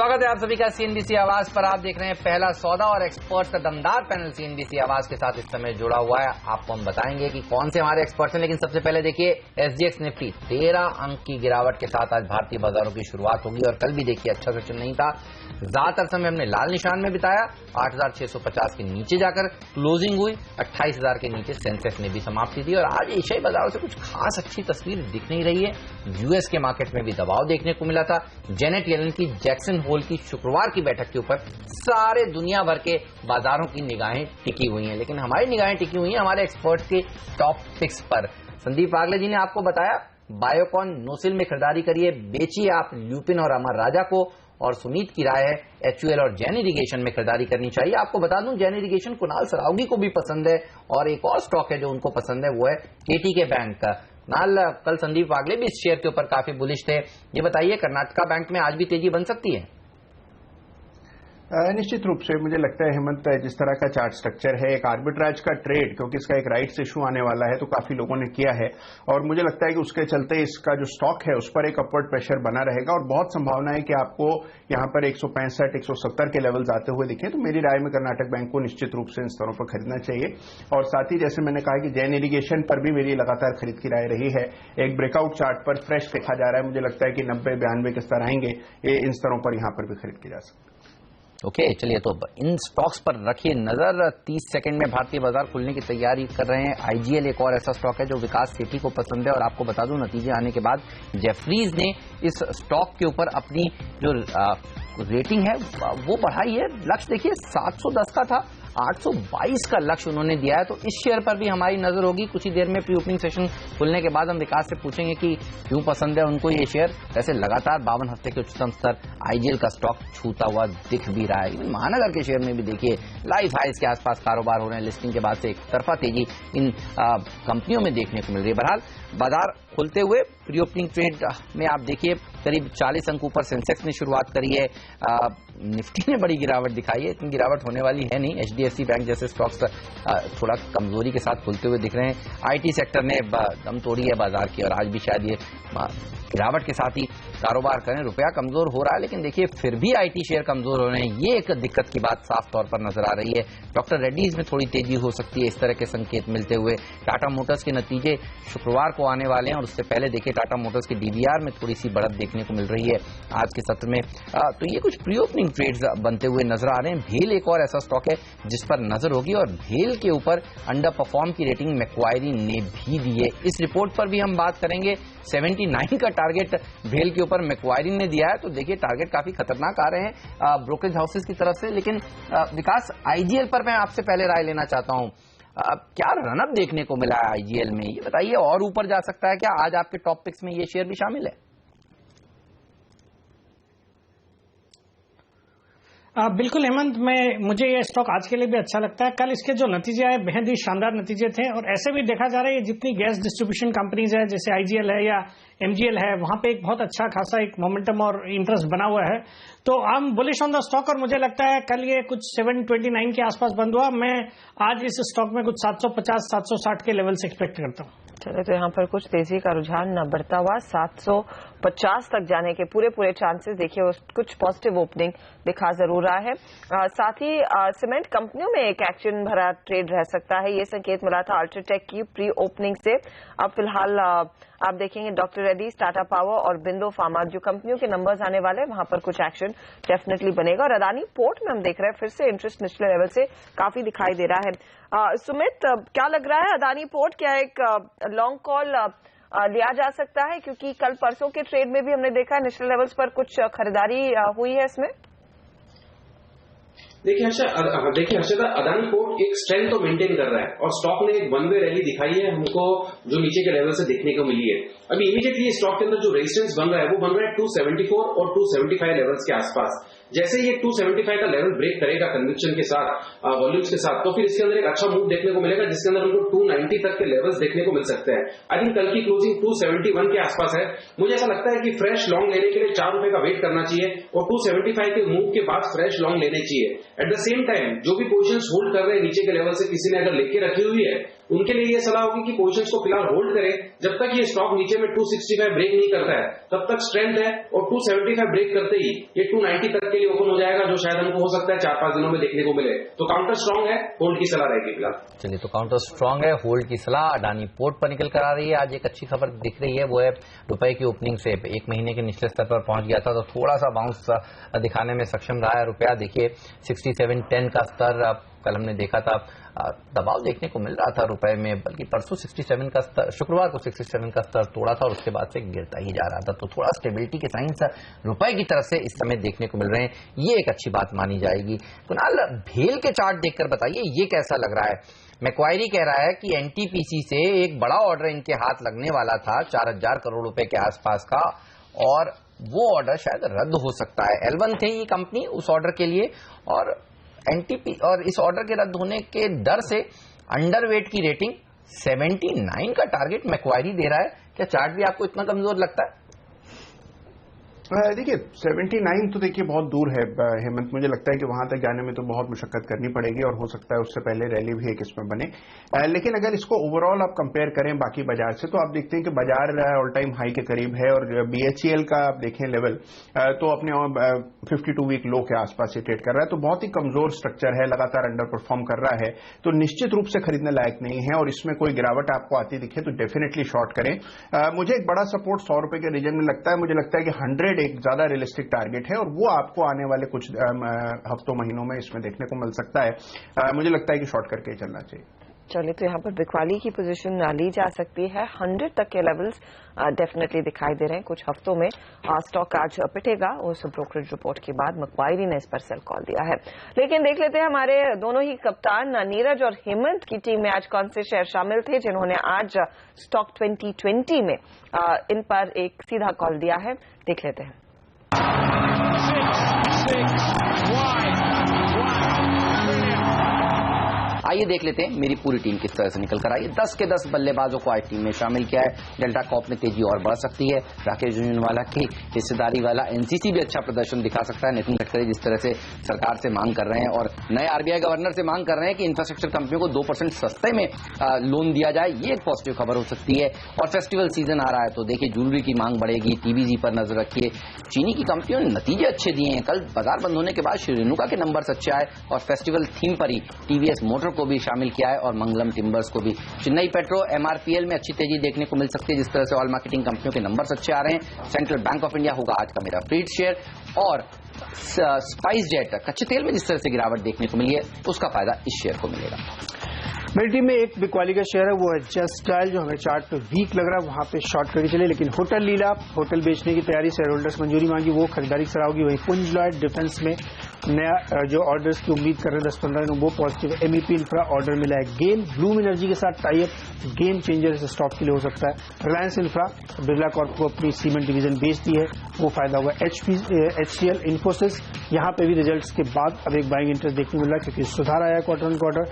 स्वागत है आप सभी का सीएनबीसी आवाज पर। आप देख रहे हैं पहला सौदा और एक्सपर्ट्स का दमदार पैनल सीएनबीसी आवाज के साथ इस समय जुड़ा हुआ है। आपको हम बताएंगे कि कौन से हमारे एक्सपर्ट्स हैं, लेकिन सबसे पहले देखिए एसजीएक्स निफ्टी 13 अंक की गिरावट के साथ आज भारतीय बाजारों की शुरुआत होगी और कल भी देखिए अच्छा सेशन नहीं था। ज्यादातर समय हमने लाल निशान में बिताया। 8,650 के नीचे जाकर क्लोजिंग हुई। 28,000 के नीचे सेंसेक्स ने भी समाप्ति दी और आज एशियाई बाजारों से कुछ खास अच्छी तस्वीर दिख नहीं रही है। यूएस के मार्केट में भी दबाव देखने को मिला था। जेनेट येलन की जैक्सन होल की शुक्रवार की बैठक के ऊपर सारे दुनिया भर के बाजारों की निगाहें टिकी हुई हैं, लेकिन हमारी निगाहें टिकी हुई हैं हमारे एक्सपर्ट्स के टॉप पिक्स पर। संदीप वागले जी ने आपको बताया बायोकॉन नोसिल में खरीदारी करिए, बेचिए आप ल्यूपिन और अमर राजा को। और सुमीत की राय है एचयूएल और जैन इरिगेशन में खरीदारी करनी चाहिए। आपको बता दूं जैन इरिगेशन कुणाल सरावगी को भी पसंद है और एक और स्टॉक है जो उनको पसंद है, वो है केटीके बैंक का। नाल कल संदीप वागले भी इस शेयर के ऊपर काफी बुलिश थे। ये बताइए कर्नाटका बैंक में आज भी तेजी बन सकती है? निश्चित रूप से मुझे लगता है हेमंत, जिस तरह का चार्ट स्ट्रक्चर है, एक आर्बिट्राज का ट्रेड, क्योंकि इसका एक राइट्स इशू आने वाला है तो काफी लोगों ने किया है और मुझे लगता है कि उसके चलते इसका जो स्टॉक है उस पर एक अपवर्ड प्रेशर बना रहेगा और बहुत संभावना है कि आपको यहां पर 165 170 के लेवल्स आते हुए दिखे। तो मेरी राय में कर्नाटक बैंक को निश्चित रूप से इन स्तरों पर खरीदना चाहिए। और साथ ही जैसे मैंने कहा कि जैन इरिगेशन पर भी मेरी लगातार खरीद की राय रही है। एक ब्रेकआउट चार्ट पर फ्रेश देखा जा रहा है, मुझे लगता है कि 90-92 के स्तर आएंगे, इन स्तरों पर यहां पर भी खरीद की जा सकती है। ओके, चलिए तो इन स्टॉक्स पर रखिए नजर। 30 सेकंड में भारतीय बाजार खुलने की तैयारी कर रहे हैं। आईजीएल एक और ऐसा स्टॉक है जो विकास सेठी को पसंद है और आपको बता दूं नतीजे आने के बाद जेफरीज ने इस स्टॉक के ऊपर अपनी जो रेटिंग है वो बढ़ाई है। लक्ष्य देखिए 710 का था, 822 का लक्ष्य उन्होंने दिया है। तो इस शेयर पर भी हमारी नजर होगी। कुछ ही देर में प्री ओपनिंग सेशन खुलने के बाद हम विकास से पूछेंगे कि क्यों पसंद है उनको ये शेयर। वैसे लगातार 52 हफ्ते के उच्चतम स्तर आईजीएल का स्टॉक छूता हुआ दिख भी रहा है। महानगर के शेयर में भी देखिए लाइफ हाइज के आसपास कारोबार हो रहे हैं। लिस्टिंग के बाद से एक तरफा तेजी इन कंपनियों में देखने को मिल रही है। बहरहाल बाजार खुलते हुए प्री ओपनिंग ट्रेड में आप देखिए करीब 40 अंक ऊपर सेंसेक्स ने शुरुआत करी है। निफ्टी ने बड़ी गिरावट दिखाई है, इतनी गिरावट होने वाली है नहीं। एचडीएफसी बैंक जैसे स्टॉक्स थोड़ा कमजोरी के साथ खुलते हुए दिख रहे हैं। आईटी सेक्टर ने दम तोड़ी है बाजार की और आज भी शायद ये गिरावट के साथ ही कारोबार करें। रुपया कमजोर हो रहा है लेकिन देखिए फिर भी आईटी शेयर कमजोर हो रहे हैं, ये एक दिक्कत की बात साफ तौर पर नजर आ रही है। डॉक्टर रेड्डीज में थोड़ी तेजी हो सकती है, इस तरह के संकेत मिलते हुए। टाटा मोटर्स के नतीजे शुक्रवार को आने वाले हैं और उससे पहले देखिए टाटा मोटर्स के डीबीआर में थोड़ी सी बढ़त देखने को मिल रही है आज के सत्र में। तो ये कुछ प्री ओपनिंग ट्रेड्स बनते हुए नजर आ रहे हैं। भेल एक और ऐसा स्टॉक है जिस पर नजर होगी और भेल के ऊपर अंडर परफॉर्म की रेटिंग मैक्वायरी ने भी दी है। इस रिपोर्ट पर भी हम बात करेंगे। 79 का टारगेट भेल के ऊपर मैक्वायरी ने दिया है, तो देखिए टारगेट काफी खतरनाक आ रहे हैं ब्रोकरेज हाउसेस की तरफ से। लेकिन विकास आईजीएल पर मैं आपसे पहले राय लेना चाहता हूं। क्या रनअप देखने को मिला है आईजीएल में, ये बताइए, और ऊपर जा सकता है क्या? आज आपके टॉप पिक्स में ये शेयर भी शामिल है? बिल्कुल हेमंत, मुझे ये स्टॉक आज के लिए भी अच्छा लगता है। कल इसके जो नतीजे आए बेहद ही शानदार नतीजे थे और ऐसे भी देखा जा रहा है जितनी गैस डिस्ट्रीब्यूशन कंपनीज है जैसे आईजीएल है या एमजीएल है, वहां पे एक बहुत अच्छा खासा एक मोमेंटम और इंटरेस्ट बना हुआ है। तो I am bullish on the stock और मुझे लगता है कल ये कुछ 729 के आसपास बंद हुआ। मैं आज इस स्टॉक में कुछ 750 760 के लेवल से एक्सपेक्ट करता हूँ। चलो, तो यहाँ पर कुछ तेजी का रुझान न बढ़ता हुआ 750 तक जाने के पूरे चांसेस देखिए। कुछ पॉजिटिव ओपनिंग दिखा जरूर रहा है। साथ ही सीमेंट कंपनियों में एक एक्शन भरा ट्रेड रह सकता है, ये संकेत मिला था अल्ट्राटेक की प्री ओपनिंग से। अब फिलहाल आप देखेंगे डॉक्टर रेड्डीज, टाटा पावर और बिंदो फार्मा जो कंपनियों के नंबर्स आने वाले हैं, वहां पर कुछ एक्शन डेफिनेटली बनेगा। और अदानी पोर्ट में हम देख रहे हैं फिर से इंटरेस्ट निचले लेवल से काफी दिखाई दे रहा है। सुमित, क्या लग रहा है अदानी पोर्ट, क्या एक लॉन्ग कॉल लिया जा सकता है? क्योंकि कल परसों के ट्रेड में भी हमने देखा है निचले लेवल्स पर कुछ खरीदारी हुई है इसमें। देखिए हर्षदा, अदानी पोर्ट एक स्ट्रेंथ तो मेंटेन कर रहा है और स्टॉक ने एक वन वे रैली दिखाई है हमको, जो नीचे के लेवल से देखने को मिली है। अभी इमीडिएटली स्टॉक के अंदर जो रेजिस्टेंस बन रहा है वो बन रहा है 274 और 275 लेवल्स के आसपास, जैसे ये 275 का लेवल ब्रेक करेगा कन्विक्शन के साथ, वॉल्यूम्स के साथ, तो फिर इसके अंदर एक अच्छा मूव देखने को मिलेगा जिसके अंदर हमको 290 तक के लेवल्स देखने को मिल सकते हैं। आई थिंक कल की क्लोजिंग 271 के आसपास है। मुझे ऐसा लगता है कि फ्रेश लॉन्ग लेने के लिए ₹4 का वेट करना चाहिए और 275 के मूव के बाद फ्रेश लॉन्ग लेने चाहिए। एट द सेम टाइम जो भी पोजीशंस होल्ड कर रहे हैं नीचे के लेवल से, किसी ने अगर लेके रखी हुई है उनके लिए ये सलाह होगी कि पोजीशंस को फिलहाल होल्ड करें जब तक ये स्टॉक नीचे में 265 ब्रेक नहीं करता है, तब तक स्ट्रेंथ है। और 275 ब्रेक करते ही ये 290 तक के लिए ओपन हो जाएगा, जो शायद हमको हो सकता है 4-5 दिनों में देखने को मिले। तो काउंटर स्ट्रांग है, होल्ड की सलाह रहेगी फिलहाल। चलिए, तो काउंटर स्ट्रांग है, होल्ड की सलाह अडानी पोर्ट पर निकल कर आ रही है। आज एक अच्छी खबर दिख रही है, वो है रुपए की ओपनिंग से 1 महीने के निचले स्तर पर पहुंच गया था, तो थोड़ा सा बाउंस दिखाने में सक्षम रहा है रुपया। देखिए 67.10 का स्तर कल हमने देखा था, दबाव देखने को मिल रहा था रुपए में, बल्कि परसों 67 का स्तर, शुक्रवार को 67 का स्तर तोड़ा था और उसके बाद से गिरता ही जा रहा था। तो थोड़ा स्टेबिलिटी के साइंस रुपए की तरफ से इस समय देखने को मिल रहे हैं, ये एक अच्छी बात मानी जाएगी। कुणाल, भेल के चार्ट देखकर बताइए ये कैसा लग रहा है। मैक्वायरी कह रहा है कि एनटीपीसी से एक बड़ा ऑर्डर इनके हाथ लगने वाला था 4000 करोड़ रुपए के आसपास का, और वो ऑर्डर शायद रद्द हो सकता है। L1 थे ये कंपनी उस ऑर्डर के लिए, और एनटीपी और इस ऑर्डर के रद्द होने के डर से अंडरवेट की रेटिंग 79 का टारगेट मैक्वायरी दे रहा है। क्या चार्ट भी आपको इतना कमजोर लगता है? देखिए 79 तो देखिए बहुत दूर है हेमंत, मुझे लगता है कि वहां तक जाने में तो बहुत मुशक्कत करनी पड़ेगी और हो सकता है उससे पहले रैली भी एक इसमें बने। लेकिन अगर इसको ओवरऑल आप कंपेयर करें बाकी बाजार से, तो आप देखते हैं कि बाजार ऑल टाइम हाई के करीब है, और BHEL का आप देखें लेवल तो अपने 52 वीक लो के आसपास से ट्रेड कर रहा है, तो बहुत ही कमजोर स्ट्रक्चर है, लगातार अंडर परफॉर्म कर रहा है, तो निश्चित रूप से खरीदने लायक नहीं है। और इसमें कोई गिरावट आपको आती दिखे तो डेफिनेटली शॉर्ट करें। मुझे एक बड़ा सपोर्ट ₹100 के रीजन में लगता है। मुझे लगता है कि 100 एक ज्यादा रियलिस्टिक टारगेट है, और वो आपको आने वाले कुछ हफ्तों महीनों में इसमें देखने को मिल सकता है। मुझे लगता है कि शॉर्ट करके ही चलना चाहिए। चलिए, तो यहाँ पर बिकवाली की पोजीशन ली जा सकती है। 100 तक के लेवल्स डेफिनेटली दिखाई दे रहे हैं। कुछ हफ्तों में स्टॉक आज पिटेगा उस ब्रोकरेज रिपोर्ट के बाद। मैक्वायरी ने इस पर सेल कॉल दिया है। लेकिन देख लेते हैं हमारे दोनों ही कप्तान नीरज और हेमंत की टीम में आज कौन से शेयर शामिल थे जिन्होंने आज स्टॉक 2020 में इन पर एक सीधा कॉल दिया है। देख लेते हैं। आइए देख लेते हैं मेरी पूरी टीम किस तरह से निकल कर आई। 10 के 10 बल्लेबाजों को आज टीम में शामिल किया है। डेल्टा कॉप में तेजी और बढ़ सकती है। राकेश झुंझुनवाला की हिस्सेदारी वाला एनसीसी भी अच्छा प्रदर्शन दिखा सकता है। नितिन गडकरी जिस तरह से सरकार से मांग कर रहे हैं और नए आरबीआई गवर्नर से मांग कर रहे हैं कि इंफ्रास्ट्रक्चर कंपनियों को 2% सस्ते में लोन दिया जाए, ये एक पॉजिटिव खबर हो सकती है। और फेस्टिवल सीजन आ रहा है तो देखिए ज्वेलरी की मांग बढ़ेगी। टीबीजी पर नजर रखिए। चीनी की कंपनियों ने नतीजे अच्छे दिए हैं। कल बाजार बंद होने के बाद श्री रेणुका के नंबर अच्छे आए और फेस्टिवल थीम पर ही टीवीएस मोटर को भी शामिल किया है और मंगलम टिम्बर्स को भी। चेन्नई पेट्रो एमआरपीएल में अच्छी तेजी देखने को मिल सकती है जिस तरह से ऑयल मार्केटिंग कंपनियों के नंबर अच्छे आ रहे हैं। सेंट्रल बैंक ऑफ इंडिया होगा आज का मेरा फ्रीड शेयर। और स्पाइस जेट कच्चे तेल में जिस तरह से गिरावट देखने को मिली है उसका फायदा इस शेयर को मिलेगा। मेरी टीम में एक बिकवाली का शेयर है, वो है जस्ट डायल, जो हमें चार्ट पे वीक लग रहा है, वहां पे शॉर्ट करके चले। लेकिन होटल लीला, होटल बेचने की तैयारी, शेयर होल्डर्स मंजूरी मांगी, वो खरीदारी की सलाह होगी। वहीं पुंज लॉयड डिफेंस में नया जो ऑर्डर्स की उम्मीद कर रहे हैं 10-15 दिन, वो पॉजिटिव है। एमईपी इंफ्रा ऑर्डर मिला है। गेम ब्लूम एनर्जी के साथ टाइप गेम चेंजर इस स्टॉक के लिए हो सकता है। रिलायंस इंफ्रा बिरला कॉर्प को अपनी सीमेंट डिवीजन बेच दी है, वो फायदा हुआ। HCL इन्फोसिस, यहां पे भी रिजल्ट्स के बाद अब एक बाइंग इंटरेस्ट देखने को मिला क्योंकि सुधार आया क्वार्टर ऑन क्वार्टर।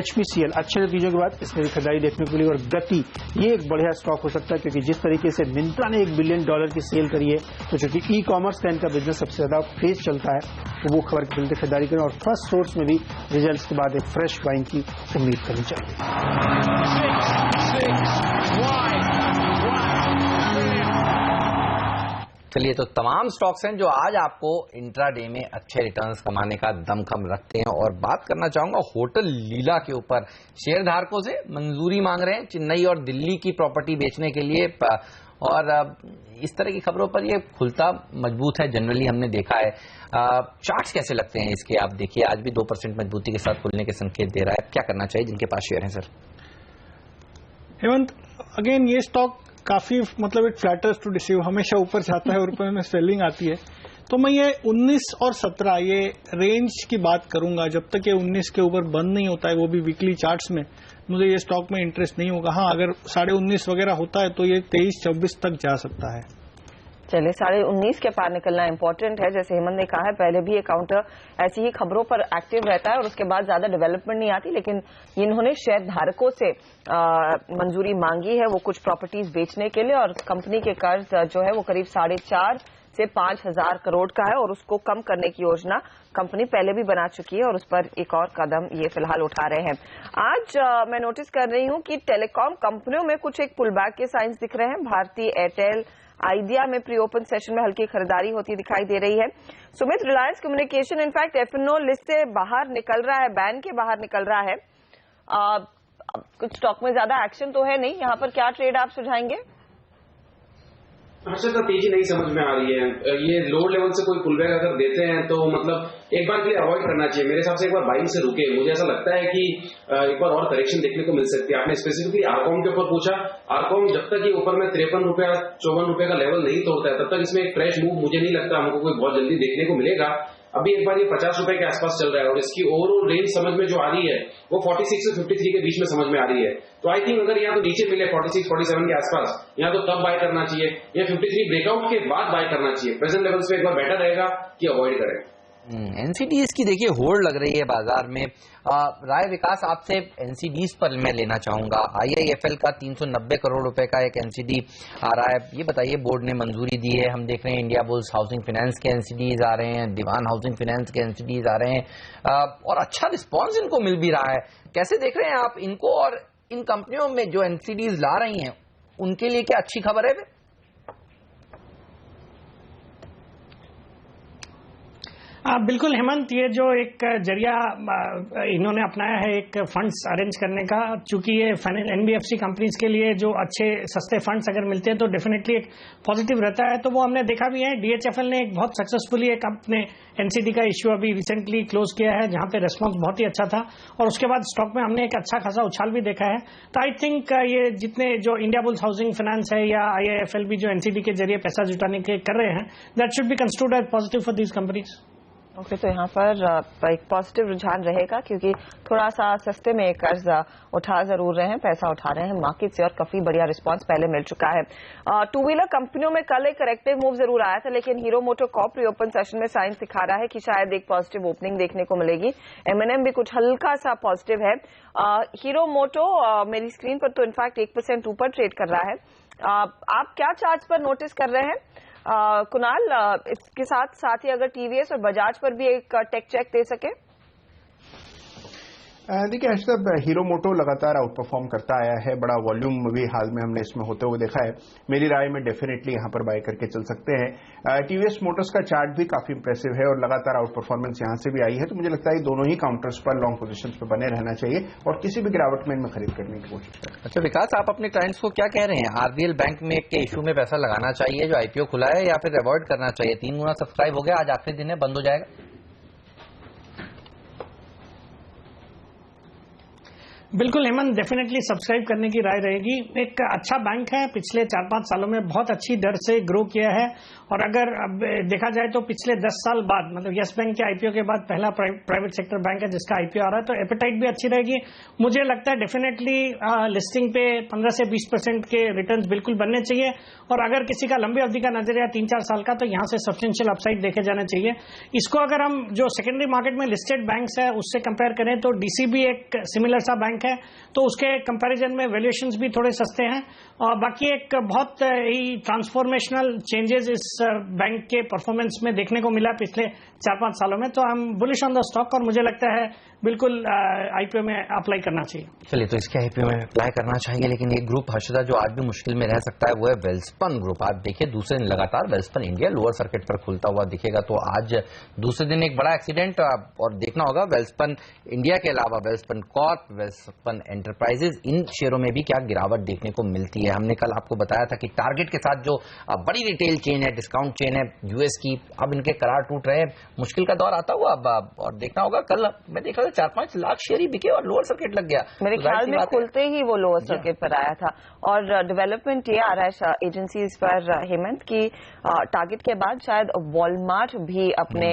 HPCL अच्छे नतीजों के बाद इसमें भी खरीदारी देखने को मिली। और गति, ये एक बढ़िया स्टॉक हो सकता है क्योंकि जिस तरीके से मिंत्रा ने $1 बिलियन की सेल करी है, तो चूंकि ई कॉमर्स का इनका बिजनेस सबसे ज्यादा तेज चलता है, तो वो खबर के चलते खरीदारी करें। और फर्स्ट सोर्स में भी रिजल्ट्स के बाद एक फ्रेश बाइंग की उम्मीद करनी चाहिए। चलिए, तो तमाम स्टॉक्स हैं जो आज आपको इंट्राडे में अच्छे रिटर्न्स कमाने का दमखम रखते हैं। और बात करना चाहूंगा होटल लीला के ऊपर। शेयर धारकों से मंजूरी मांग रहे हैं चेन्नई और दिल्ली की प्रॉपर्टी बेचने के लिए, और इस तरह की खबरों पर ये खुलता मजबूत है। जनरली हमने देखा है। चार्ट्स कैसे लगते हैं इसके? आप देखिए आज भी 2% मजबूती के साथ खुलने के संकेत दे रहा है। क्या करना चाहिए जिनके पास शेयर है? सर हेमंत, अगेन ये स्टॉक काफी मतलब इट फ्लैटर्स टू डिसीव, हमेशा ऊपर जाता है और ऊपर में सेलिंग आती है। तो मैं ये 19 और 17 ये रेंज की बात करूंगा। जब तक ये 19 के ऊपर बंद नहीं होता है, वो भी वीकली चार्ट्स में, मुझे ये स्टॉक में इंटरेस्ट नहीं होगा। हाँ, अगर 19.5 वगैरह होता है तो ये 23-24 तक जा सकता है। चलिए 19.5 के पार निकलना इंपॉर्टेंट है। जैसे हेमंत ने कहा है, पहले भी ये काउंटर ऐसी ही खबरों पर एक्टिव रहता है और उसके बाद ज्यादा डेवलपमेंट नहीं आती, लेकिन इन्होंने शेयर धारकों से मंजूरी मांगी है वो कुछ प्रॉपर्टीज बेचने के लिए, और कंपनी के कर्ज जो है वो करीब 4.5 से 5,000 करोड़ का है और उसको कम करने की योजना कंपनी पहले भी बना चुकी है और उस पर एक और कदम ये फिलहाल उठा रहे हैं। आज मैं नोटिस कर रही हूं कि टेलीकॉम कंपनियों में कुछ एक पुलबैक के साइंस दिख रहे हैं। भारती एयरटेल आइडिया में प्री ओपन सेशन में हल्की खरीदारी होती दिखाई दे रही है। Sumit, Reliance communication in fact F&O list से बाहर निकल रहा है, बैन के बाहर निकल रहा है। कुछ स्टॉक में ज्यादा एक्शन तो है नहीं, यहाँ पर क्या ट्रेड आप सुझाएंगे? हर्षद, तेजी नहीं समझ में आ रही है। ये लोअर लेवल से कोई पुलबैक अगर देते हैं तो मतलब एक बार के लिए अवॉइड करना चाहिए। मेरे हिसाब से एक बार बाइंग से रुके। मुझे ऐसा लगता है कि एक बार और करेक्शन देखने को मिल सकती है। आपने स्पेसिफिकली आरकॉम के ऊपर पूछा। आरकॉम जब तक ये ऊपर में 53 रुपया 54 रुपए का लेवल नहीं तोड़ता है तब तक इसमें एक फ्रेश मूव मुझे नहीं लगता हमको कोई बहुत जल्दी देखने को मिलेगा। अभी एक बार ये 50 रुपए के आसपास चल रहा है और इसकी ओवरऑल रेंज समझ में जो आ रही है वो 46 से 53 के बीच में समझ में आ रही है। तो आई थिंक अगर यहाँ तो नीचे मिले 46 47 के आसपास, यहाँ तो तब बाय करना चाहिए या 53 ब्रेकआउट के बाद बाय करना चाहिए। प्रेजेंट लेवल्स पे एक बार बेटर रहेगा कि अवॉइड करें। एनसीडीज की देखिए होल्ड लग रही है बाजार में। राय विकास, आपसे एनसीडीज पर मैं लेना चाहूंगा। आईआईएफएल का 390 करोड़ रुपए का एक एनसीडी आ रहा है, ये बताइए बोर्ड ने मंजूरी दी है। हम देख रहे हैं इंडिया बुल्स हाउसिंग फाइनेंस के एनसीडीज आ रहे हैं, दीवान हाउसिंग फाइनेंस के एनसीडीज आ रहे हैं और अच्छा रिस्पॉन्स इनको मिल भी रहा है। कैसे देख रहे हैं आप इनको, और इन कंपनियों में जो एनसीडीज ला रही हैं उनके लिए क्या अच्छी खबर है? बिल्कुल हेमंत, ये जो एक जरिया इन्होंने अपनाया है एक फंड्स अरेंज करने का, चूंकि ये एनबीएफसी कंपनीज के लिए जो अच्छे सस्ते फंड्स अगर मिलते हैं तो डेफिनेटली एक पॉजिटिव रहता है। तो वो हमने देखा भी है। डीएचएफएल ने एक बहुत सक्सेसफुली एक अपने एनसीडी का इश्यू अभी रिसेंटली क्लोज किया है, जहां पे रेस्पॉन्स बहुत ही अच्छा था और उसके बाद स्टॉक में हमने एक अच्छा खासा उछाल भी देखा है। तो आई थिंक ये जितने जो इंडिया बुल्स हाउसिंग फाइनेंस है या आईआईएफएल भी जो एनसीडी के जरिए पैसा जुटाने के कर रहे हैं, that should be considered as positive for these companies. Okay, तो यहाँ पर एक पॉजिटिव रुझान रहेगा क्योंकि थोड़ा सा सस्ते में कर्ज उठा जरूर रहे हैं, पैसा उठा रहे हैं मार्केट से और काफी बढ़िया रिस्पांस पहले मिल चुका है। टू व्हीलर कंपनियों में कल एक करेक्टिव मूव जरूर आया था, लेकिन हीरो मोटो कॉर्प ओपन सेशन में साइंस दिखा रहा है कि शायद एक पॉजिटिव ओपनिंग देखने को मिलेगी। M&M भी कुछ हल्का सा पॉजिटिव है। हीरो मोटो मेरी स्क्रीन पर तो इनफैक्ट 1% ऊपर ट्रेड कर रहा है। आप क्या चार्ट पर नोटिस कर रहे हैं कुणाल? इसके साथ ही अगर टीवीएस और बजाज पर भी एक टेक चेक दे सके। देखिए हर्षद, हीरो मोटो लगातार आउट परफॉर्म करता आया है, बड़ा वॉल्यूम भी हाल में हमने इसमें होते हुए देखा है। मेरी राय में डेफिनेटली यहां पर बाय करके चल सकते हैं। टीवीएस मोटर्स का चार्ट भी काफी इंप्रेसिव है और लगातार आउट परफॉर्मेंस यहां से भी आई है। तो मुझे लगता है दोनों ही काउंटर्स पर लॉन्ग पोजीशंस पे बने रहना चाहिए और किसी भी गिरावट में इनमें खरीद करने की कोशिश करें। अच्छा विकास, आप अपने क्लाइंट्स को क्या कह रहे हैं? आरबीएल बैंक में के इशू में पैसा लगाना चाहिए जो आईपीओ खुला है, या फिर अवॉइड करना चाहिए? 3 गुना सब्सक्राइब हो गया, आज आखिरी दिन है, बंद हो जाएगा। बिल्कुल हेमंत, डेफिनेटली सब्सक्राइब करने की राय रहेगी। एक अच्छा बैंक है, पिछले 4-5 सालों में बहुत अच्छी दर से ग्रो किया है और अगर अब देखा जाए तो पिछले 10 साल बाद, मतलब यस बैंक के आईपीओ के बाद पहला प्राइवेट सेक्टर बैंक है जिसका आईपीओ आ रहा है, तो एपेटाइट भी अच्छी रहेगी। मुझे लगता है डेफिनेटली लिस्टिंग पे 15 से 20% के रिटर्न्स बिल्कुल बनने चाहिए और अगर किसी का लंबी अवधि का नजरिया 3-4 साल का, तो यहां से सब्सटेंशियल अपसाइड देखे जाने चाहिए। इसको अगर हम जो सेकेंडरी मार्केट में लिस्टेड बैंक्स है उससे कंपेयर करें तो डीसीबी एक सिमिलर सा बैंक है, तो उसके कंपैरिजन में वैल्यूएशंस भी थोड़े सस्ते हैं और बाकी एक बहुत ही ट्रांसफॉर्मेशनल चेंजेस इस बैंक के परफॉर्मेंस में देखने को मिला पिछले 4-5 सालों में। तो I am bullish on the stock और मुझे लगता है बिल्कुल आईपीओ में अप्लाई करना चाहिए। चलिए, तो इसके आईपीओ में अप्लाई करना चाहिए, लेकिन एक ग्रुप हर्षदा जो आज भी मुश्किल में रह सकता है वो है वेल्सपन ग्रुप। आप देखिए दूसरे दिन लगातार वेल्सपन इंडिया लोअर सर्किट पर खुलता हुआ दिखेगा, तो आज दूसरे दिन एक बड़ा एक्सीडेंट और देखना होगा वेल्सपन इंडिया के अलावा वेल्सपन कॉर्प, वेल्सपन एंटरप्राइजेज, इन शेयरों में भी क्या गिरावट देखने को मिलती है। हमने कल आपको बताया था कि टारगेट के साथ जो बड़ी रिटेल चेन है, डिस्काउंट चेन है यूएस की, अब इनके करार टूट रहे हैं, मुश्किल का दौर आता हुआ अब और देखना होगा। कल मैं देखा 4-5 लाख शेयर ही बिके और लोअर सर्किट लग गया। मेरे ख्याल में खुलते ही वो लोअर सर्किट पर आया था। और डेवलपमेंट ये आ रहा है एजेंसीज पर हेमंत की टारगेट के बाद शायद वॉलमार्ट भी अपने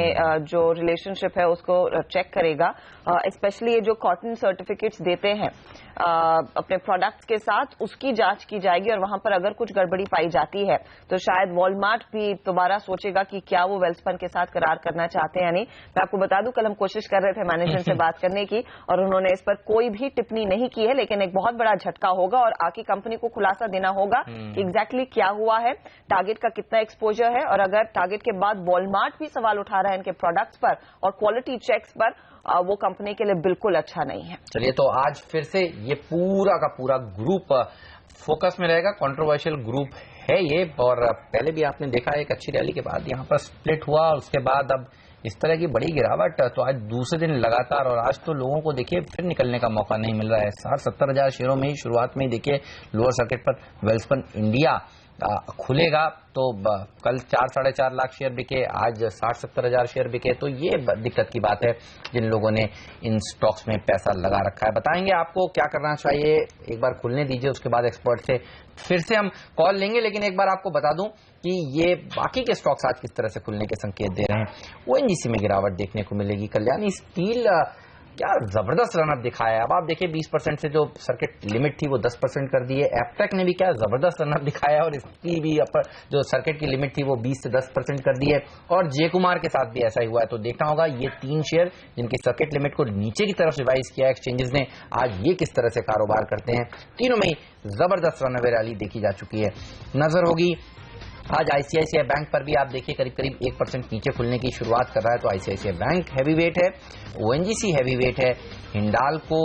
जो रिलेशनशिप है उसको चेक करेगा, स्पेशली ये जो कॉटन सर्टिफिकेट्स देते करते हैं अपने प्रोडक्ट्स के साथ, उसकी जांच की जाएगी और वहां पर अगर कुछ गड़बड़ी पाई जाती है तो शायद वॉलमार्ट भी दोबारा सोचेगा कि क्या वो वेल्सपन के साथ करार करना चाहते हैं या नहीं। मैं आपको बता दूं, कल हम कोशिश कर रहे थे मैनेजमेंट से बात करने की और उन्होंने इस पर कोई भी टिप्पणी नहीं की है, लेकिन एक बहुत बड़ा झटका होगा और आकी कंपनी को खुलासा देना होगा कि एग्जैक्टली क्या हुआ है, टारगेट का कितना एक्सपोजर है, और अगर टारगेट के बाद वॉलमार्ट भी सवाल उठा रहा है इनके प्रोडक्ट्स पर और क्वालिटी चेक्स पर, वो कंपनी के लिए बिल्कुल अच्छा नहीं है। चलिए, तो आज फिर से ये पूरा का पूरा ग्रुप फोकस में रहेगा। कंट्रोवर्शियल ग्रुप है ये, और पहले भी आपने देखा एक अच्छी रैली के बाद यहाँ पर स्प्लिट हुआ और उसके बाद अब इस तरह की बड़ी गिरावट। तो आज दूसरे दिन लगातार, और आज तो लोगों को देखिए फिर निकलने का मौका नहीं मिल रहा है। 60-70 हजार शेयरों में ही शुरुआत में ही देखिए लोअर सर्किट पर वेल्सपन इंडिया खुलेगा तो कल 4-4.5 लाख शेयर बिके, आज 60-70 हजार शेयर बिके। तो ये दिक्कत की बात है जिन लोगों ने इन स्टॉक्स में पैसा लगा रखा है। बताएंगे आपको क्या करना चाहिए, एक बार खुलने दीजिए, उसके बाद एक्सपर्ट से फिर से हम कॉल लेंगे। लेकिन एक बार आपको बता दूं कि ये बाकी के स्टॉक्स आज किस तरह से खुलने के संकेत दे रहे हैं। ओएनजीसी में गिरावट देखने को मिलेगी। कल्याणी स्टील क्या जबरदस्त रनअप दिखाया है। अब आप देखिए 20% से जो सर्किट लिमिट थी वो 10% कर दी है। एपटेक ने भी क्या जबरदस्त रनअप दिखाया और इसकी भी जो सर्किट की लिमिट थी वो 20 से 10% कर दी है। और जे कुमार के साथ भी ऐसा ही हुआ है। तो देखना होगा ये 3 शेयर जिनकी सर्किट लिमिट को नीचे की तरफ रिवाइज किया एक्सचेंजेस ने, आज ये किस तरह से कारोबार करते हैं। तीनों में ही जबरदस्त रनअप रैली देखी जा चुकी है। नजर होगी आज आईसीआईसीआई बैंक पर भी, आप देखिए करीब करीब 1% नीचे खुलने की शुरुआत कर रहा है। तो आईसीआईसीआई बैंक हैवी वेट है, ओएनजीसी हैवी वेट है, हिंडाल्को,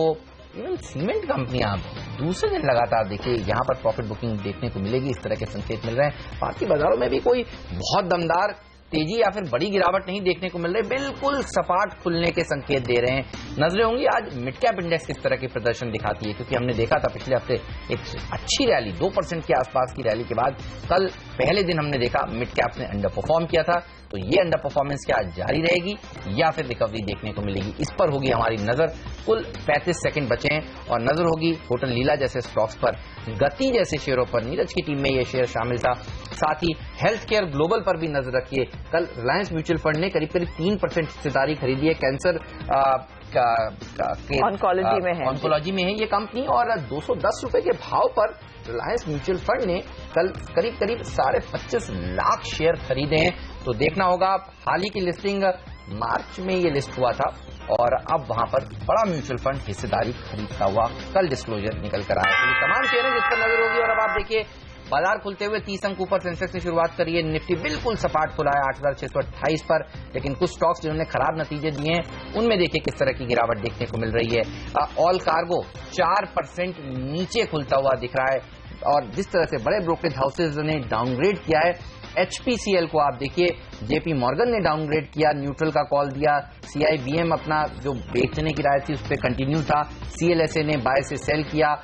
इवन सीमेंट कंपनियां दूसरे दिन लगातार देखिए यहां पर प्रॉफिट बुकिंग देखने को मिलेगी। इस तरह के संकेत मिल रहे हैं। भारतीय बाजारों में भी कोई बहुत दमदार तेजी या फिर बड़ी गिरावट नहीं देखने को मिल रही, बिल्कुल सपाट खुलने के संकेत दे रहे हैं। नजरें होंगी आज मिड कैप इंडेक्स किस तरह की प्रदर्शन दिखाती है, क्योंकि हमने देखा था पिछले हफ्ते एक अच्छी रैली 2% के आसपास की रैली के बाद कल पहले दिन हमने देखा मिड कैप ने अंडर परफॉर्म किया था। तो ये अंडर परफॉर्मेंस क्या जारी रहेगी या फिर रिकवरी देखने को मिलेगी, इस पर होगी हमारी नजर। कुल 35 सेकंड बचे हैं और नजर होगी होटल लीला जैसे स्टॉक्स पर, गति जैसे शेयरों पर। नीरज की टीम में ये शेयर शामिल था। साथ ही हेल्थ केयर ग्लोबल पर भी नजर रखिए। कल रिलायंस म्यूचुअल फंड ने करीब करीब 3% हिस्सेदारी खरीदी है। कैंसर ऑन्कोलॉजी में है ये कंपनी, और 210 रुपए के भाव पर रिलायंस म्यूचुअल फंड ने कल करीब करीब 25.5 लाख शेयर खरीदे हैं। तो देखना होगा, हाल ही की लिस्टिंग मार्च में ये लिस्ट हुआ था और अब वहां पर बड़ा म्यूचुअल फंड हिस्सेदारी खरीदता हुआ कल डिस्क्लोजर निकल कर आया। तो ये तमाम शेयर हैं जिस पर नजर होगी। और अब आप देखिए बाजार खुलते हुए 30 अंक ऊपर सेंसेक्स से शुरुआत करी है। निफ्टी बिल्कुल सपाट खुला है 8,628 पर, लेकिन कुछ स्टॉक्स जिन्होंने खराब नतीजे दिए हैं उनमें देखिए किस तरह की गिरावट देखने को मिल रही है। ऑल कार्गो 4% नीचे खुलता हुआ दिख रहा है, और जिस तरह से बड़े ब्रोकरेज हाउसेज ने डाउनग्रेड किया है HPCL को, आप देखिए JP मॉर्गन ने डाउनग्रेड किया, न्यूट्रल का कॉल दिया। CIBM अपना जो बेचने की राय थी उस पर कंटिन्यू था। CLSA ने बाय से सेल किया।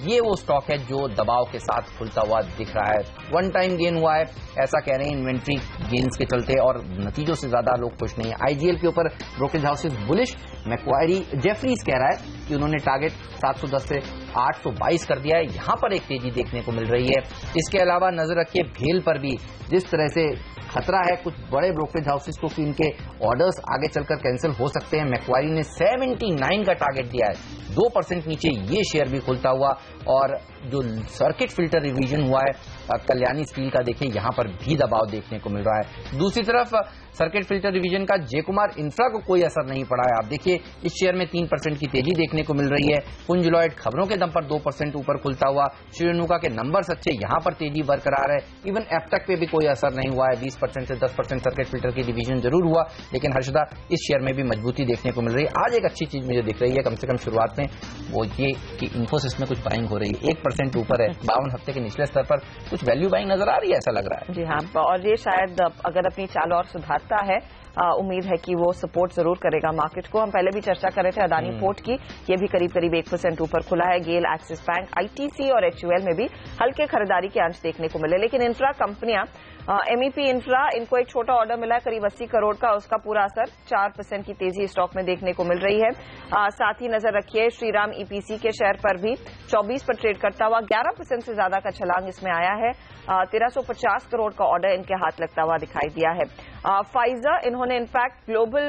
ये वो स्टॉक है जो दबाव के साथ खुलता हुआ दिख रहा है। वन टाइम गेन हुआ है ऐसा कह रहे हैं इन्वेंट्री गेन्स के चलते, और नतीजों से ज्यादा लोग खुश नहीं है। IGL के ऊपर brokerage houses bullish. Macquarie Jefferies कह रहा है कि उन्होंने टारगेट 710 से 822 कर दिया है। यहां पर एक तेजी देखने को मिल रही है। इसके अलावा नजर रखिए भेल पर भी जिस तरह से खतरा है कुछ बड़े ब्रोकरेज हाउसेस को कि इनके ऑर्डर्स आगे चलकर कैंसिल हो सकते हैं। मैक्वायरी ने 79 का टारगेट दिया है, 2% नीचे ये शेयर भी खुलता हुआ। और जो सर्किट फिल्टर रिवीजन हुआ है कल्याणी स्टील का, देखिए यहां पर भी दबाव देखने को मिल रहा है। दूसरी तरफ सर्किट फिल्टर रिवीजन का जे कुमार इंफ्रा को कोई असर नहीं पड़ा है। आप देखिए इस शेयर में 3% की तेजी देखने को मिल रही है। पुंज लॉयड खबरों के दम पर 2% ऊपर खुलता हुआ। श्रीनुका के नंबर्स अच्छे, यहां पर तेजी बरकरार है। इवन एपटेक पे भी कोई असर नहीं हुआ है, 20% से 10% सर्किट फिल्टर की डिवीजन जरूर हुआ, लेकिन हर्षदा इस शेयर में भी मजबूती देखने को मिल रही है। आज एक अच्छी चीज मुझे दिख रही है कम से कम शुरुआत में, वो ये कि इन्फोसिस में कुछ बाइंग हो रही है, 1% ऊपर है। 52 हफ्ते के निचले स्तर पर कुछ वैल्यू बाइंग नजर आ रही है ऐसा लग रहा है। जी हाँ, और ये शायद अगर अपनी चाल और सुधारता है, उम्मीद है कि वो सपोर्ट जरूर करेगा मार्केट को। हम पहले भी चर्चा कर रहे थे अदानी पोर्ट की, ये भी करीब करीब 1% ऊपर खुला है। गेल, एक्सिस बैंक, ITC और HUL में भी हल्के खरीदारी के अंश देखने को मिले। लेकिन इंफ्रा कंपनियां, MEP इंफ्रा, इनको एक छोटा ऑर्डर मिला है करीब 80 करोड़ का, उसका पूरा असर 4% की तेजी स्टॉक में देखने को मिल रही है। साथ ही नजर रखिए श्रीराम EPC के शेयर पर भी 24 पर ट्रेड करता हुआ 11% से ज्यादा का छलांग इसमें आया है। 1350 करोड़ का ऑर्डर इनके हाथ लगता हुआ दिखाई दिया है। फाइजर, इन्होंने इनफैक्ट ग्लोबल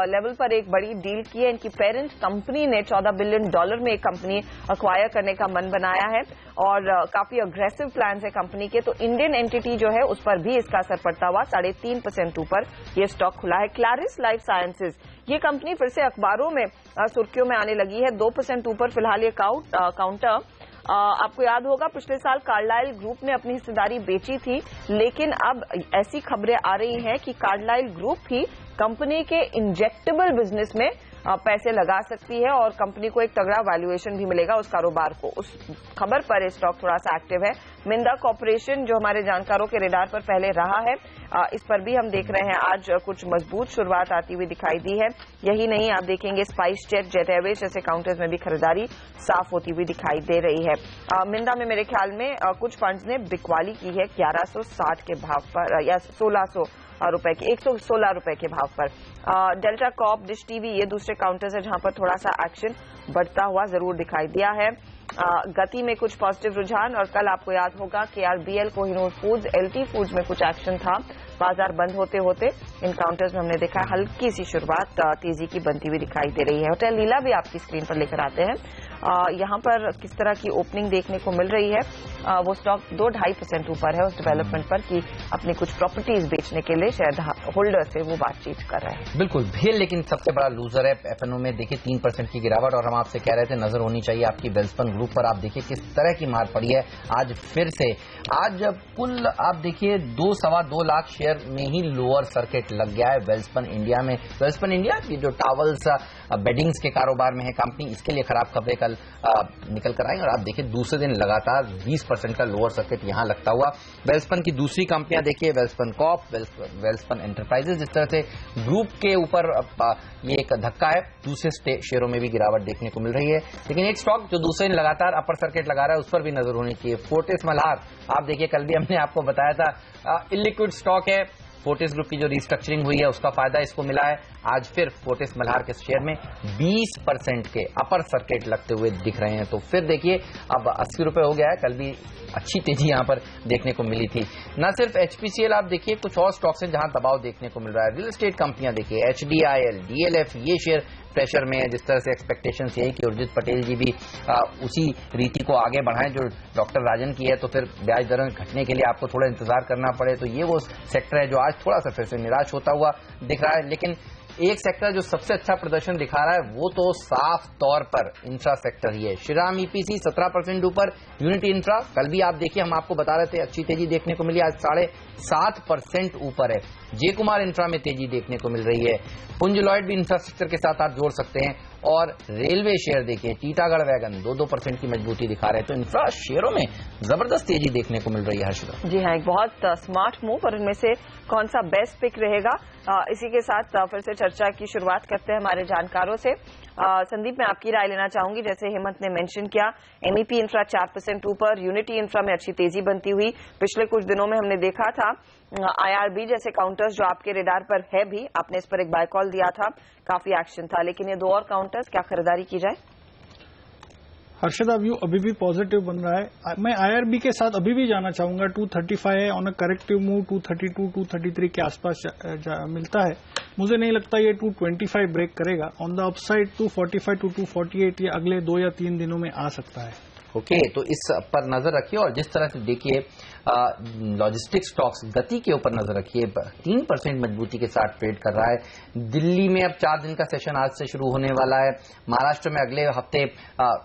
लेवल पर एक बड़ी डील की है। इनकी पेरेंट कंपनी ने $14 बिलियन में एक कंपनी एक्वायर करने का मन बनाया है और काफी अग्रेसिव प्लान्स है कंपनी के। तो इंडियन एंटिटी जो है उस पर भी इसका असर पड़ता हुआ 3.5% ऊपर ये स्टॉक खुला है। क्लारिस लाइफ साइंसेज, ये कंपनी फिर से अखबारों में सुर्खियों में आने लगी है, 2% ऊपर फिलहाल ये काउंटर। आपको याद होगा पिछले साल कार्लाइल ग्रुप ने अपनी हिस्सेदारी बेची थी, लेकिन अब ऐसी खबरें आ रही हैं कि कार्लाइल ग्रुप ही कंपनी के इंजेक्टेबल बिजनेस में पैसे लगा सकती है और कंपनी को एक तगड़ा वैल्यूएशन भी मिलेगा उस कारोबार को। उस खबर पर स्टॉक थोड़ा सा एक्टिव है। मिंदा कॉर्पोरेशन जो हमारे जानकारों के रेडार पर पहले रहा है, इस पर भी हम देख रहे हैं आज कुछ मजबूत शुरुआत आती हुई दिखाई दी है। यही नहीं, आप देखेंगे स्पाइस जेट, जेट एयरवेज जैसे काउंटर्स में भी खरीदारी साफ होती हुई दिखाई दे रही है। मिंदा में मेरे ख्याल में कुछ फंड्स ने बिकवाली की है 1160 के भाव पर या 1600 रुपए के, 116 रुपए के भाव पर। डेल्टा कॉप, डिश टीवी, ये दूसरे काउंटर्स है जहां पर थोड़ा सा एक्शन बढ़ता हुआ जरूर दिखाई दिया है। गति में कुछ पॉजिटिव रुझान, और कल आपको याद होगा KRBL, Kohinoor foods, LT foods में कुछ एक्शन था। बाजार बंद होते होते इन काउंटर्स में हमने देखा हल्की सी शुरुआत तेजी की बनती हुई दिखाई दे रही है। होटल लीला भी आपकी स्क्रीन पर लेकर आते हैं। यहां पर किस तरह की ओपनिंग देखने को मिल रही है। वो स्टॉक 2-2.5% ऊपर है उस डेवलपमेंट पर कि अपनी कुछ प्रॉपर्टीज बेचने के लिए शायद होल्डर से वो बातचीत कर रहे हैं। बिल्कुल, भेल लेकिन सबसे बड़ा लूजर है एफएनओ में। देखिए 3% की गिरावट, और हम आपसे कह रहे थे नजर होनी चाहिए आपकी वेल्सपन ग्रुप पर। आप देखिए किस तरह की मार पड़ी है आज फिर से। आज कुल आप देखिए 2-2.25 लाख शेयर में ही लोअर सर्किट लग गया है वेल्सपन इंडिया में। वेल्सपन इंडिया की जो टावल्स बेडिंग्स के कारोबार में है कंपनी, इसके लिए खराब खबरें कल निकल कर आई और आप देखिए दूसरे दिन लगातार 20% का लोअर सर्किट यहां लगता हुआ। वेल्सपन की दूसरी कंपनियां देखिए, वेल्सपन कॉप, वेल्सपन एंटरप्राइजेस, जिस तरह से ग्रुप के ऊपर ये एक धक्का है, दूसरे शेयरों में भी गिरावट देखने को मिल रही है। लेकिन एक स्टॉक जो दूसरे दिन लगातार अपर सर्किट लगा रहा है उस पर भी नजर होनी चाहिए, फोर्टिस मल्हार। आप देखिए कल भी हमने आपको बताया था इलिक्विड स्टॉक है। फोर्टिस ग्रुप की जो रिस्ट्रक्चरिंग हुई है उसका फायदा इसको मिला है। आज फिर फोर्टिस मल्हार के शेयर में 20% के अपर सर्किट लगते हुए दिख रहे हैं। तो फिर देखिए अब 80 रुपए हो गया है। कल भी अच्छी तेजी यहां पर देखने को मिली थी। न सिर्फ HPCL, आप देखिए कुछ और स्टॉक्स हैं जहां दबाव देखने को मिल रहा है। रियल एस्टेट कंपनियां देखिए, HDIL, DLF, ये शेयर प्रेशर में है। जिस तरह से एक्सपेक्टेशंस यही कि उर्जित पटेल जी भी उसी रीति को आगे बढ़ाएं जो डॉक्टर राजन की है, तो फिर ब्याज दरें घटने के लिए आपको थोड़ा इंतजार करना पड़े। तो ये वो सेक्टर है जो आज थोड़ा सा फिर से निराश होता हुआ दिख रहा है। लेकिन एक सेक्टर जो सबसे अच्छा प्रदर्शन दिखा रहा है वो तो साफ तौर पर इंफ्रा सेक्टर ही है। श्रीराम EPC 17% ऊपर, यूनिटी इंफ्रा कल भी आप देखिए हम आपको बता रहे थे अच्छी तेजी देखने को मिली, आज 7.5% ऊपर है। जे कुमार इंफ्रा में तेजी देखने को मिल रही है। पुंज लॉयड भी इंफ्रास्ट्रक्चर के साथ आप जोड़ सकते हैं। और रेलवे शेयर देखिए, टीटागढ़ वैगन 2% की मजबूती दिखा रहे हैं। तो इंफ्रा शेयरों में जबरदस्त तेजी देखने को मिल रही है। हर्षदा जी हाँ, एक बहुत स्मार्ट मूव, और इनमें से कौन सा बेस्ट पिक रहेगा, इसी के साथ फिर से चर्चा की शुरुआत करते हैं हमारे जानकारों से। संदीप, मैं आपकी राय लेना चाहूंगी। जैसे हेमंत ने मेंशन किया, MEP इंफ्रा 4% ऊपर, यूनिटी इंफ्रा में अच्छी तेजी बनती हुई। पिछले कुछ दिनों में हमने देखा था IRB जैसे काउंटर्स जो आपके रेडार पर है भी, आपने इस पर एक बाय कॉल दिया था, काफी एक्शन था। लेकिन ये 2 और काउंटर्स, क्या खरीदारी की जाए? हर्षदा, व्यू अभी भी पॉजिटिव बन रहा है। मैं IRB के साथ अभी भी जाना चाहूंगा। 235 है, ऑन अ करेक्टिव मूव 232, 233 के आसपास मिलता है। मुझे नहीं लगता ये 225 ब्रेक करेगा। ऑन द अपसाइड 245 to 248 ये अगले 2 या 3 दिनों में आ सकता है। ओके, तो इस पर नजर रखिए। और जिस तरह से देखिए लॉजिस्टिक स्टॉक्स गति के ऊपर नजर रखिए, 3% मजबूती के साथ ट्रेड कर रहा है। दिल्ली में अब 4 दिन का सेशन आज से शुरू होने वाला है। महाराष्ट्र में अगले हफ्ते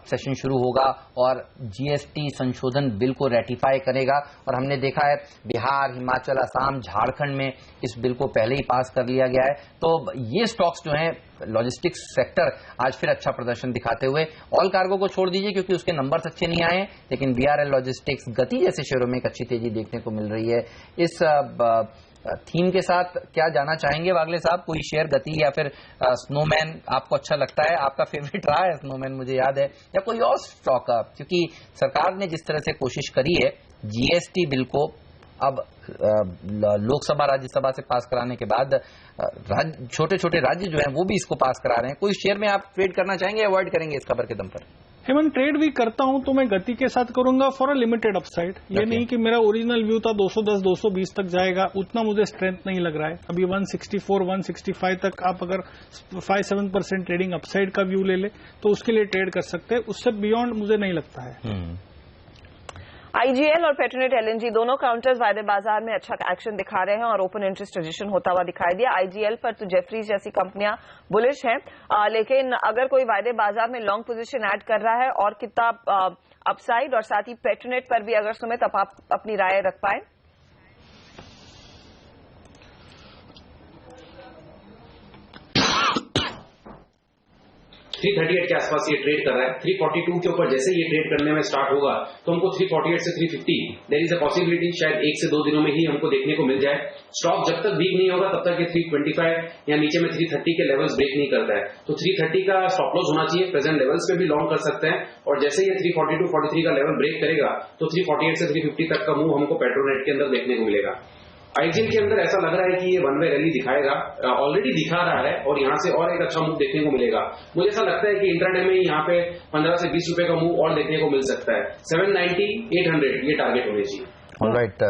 सेशन शुरू होगा और GST संशोधन बिल को रेटिफाई करेगा। और हमने देखा है बिहार, हिमाचल, असम, झारखंड में इस बिल को पहले ही पास कर लिया गया है। तो ये स्टॉक्स जो हैं लॉजिस्टिक्स सेक्टर आज फिर अच्छा प्रदर्शन दिखाते हुए, ऑल कार्गो को छोड़ दीजिए क्योंकि उसके नंबर्स अच्छे नहीं आए, लेकिन BRL लॉजिस्टिक्स, गति जैसे शेयरों में एक अच्छी तेजी देखने को मिल रही है। इस थीम के साथ क्या जाना चाहेंगे वागले साहब? कोई शेयर, गति या फिर स्नोमैन आपको अच्छा लगता है? आपका फेवरेट रहा है स्नोमैन, मुझे याद है, या कोई और स्टॉक? क्योंकि सरकार ने जिस तरह से कोशिश करी है GST बिल को अब लोकसभा राज्यसभा से पास कराने के बाद छोटे छोटे राज्य जो हैं वो भी इसको पास करा रहे हैं। कोई शेयर में आप ट्रेड करना चाहेंगे, अवॉइड करेंगे इस खबर के दम पर? हेमंत ट्रेड भी करता हूं तो मैं गति के साथ करूंगा फॉर अ लिमिटेड अपसाइड। ये नहीं कि मेरा ओरिजिनल व्यू था 210 220 तक जाएगा, उतना मुझे स्ट्रेंथ नहीं लग रहा है। अभी 164 165 तक आप अगर 5-7% ट्रेडिंग अपसाइड का व्यू ले ले तो उसके लिए ट्रेड कर सकते हैं, उससे बियॉन्ड मुझे नहीं लगता है। आईजीएल और पेट्रोनेट एलएनजी दोनों काउंटर्स वायदे बाजार में अच्छा एक्शन दिखा रहे हैं और ओपन इंटरेस्ट रजिस्ट्रेशन होता हुआ दिखाई दिया। आईजीएल पर तो जेफरीज जैसी कंपनियां बुलिश हैं, लेकिन अगर कोई वायदे बाजार में लॉन्ग पोजीशन ऐड कर रहा है और कितना अपसाइड, और साथ ही पेट्रोनेट पर भी अगर सुमित आप अपनी राय रख पाए। 338 के आसपास ये ट्रेड कर रहा है। 342 के ऊपर जैसे ये ट्रेड करने में स्टार्ट होगा तो हमको 348 से 350 देयर इज अ पॉसिबिलिटी शायद 1 से 2 दिनों में ही हमको देखने को मिल जाए। स्टॉक जब तक वीक नहीं होगा तब तक ये 325 या नीचे में 330 के लेवल्स ब्रेक नहीं करता है, तो 330 का स्टॉप लॉस होना चाहिए। प्रेजेंट लेवल्स पे भी लॉन्ग कर सकते हैं, और जैसे ये 342 43 का लेवल ब्रेक करेगा तो 348 से 350 तक का मूव हमको पेट्रोनेट के अंदर देखने को मिलेगा। आईजीएल के अंदर ऐसा लग रहा है कि ये वन वे रैली दिखाएगा, ऑलरेडी दिखा रहा है, और यहाँ से और एक अच्छा मूव देखने को मिलेगा। मुझे ऐसा लगता है कि इंट्राडे में यहाँ पे 15 से 20 रुपए का मूव और देखने को मिल सकता है। 790 800 ये टारगेट होने चाहिए। ऑलराइट,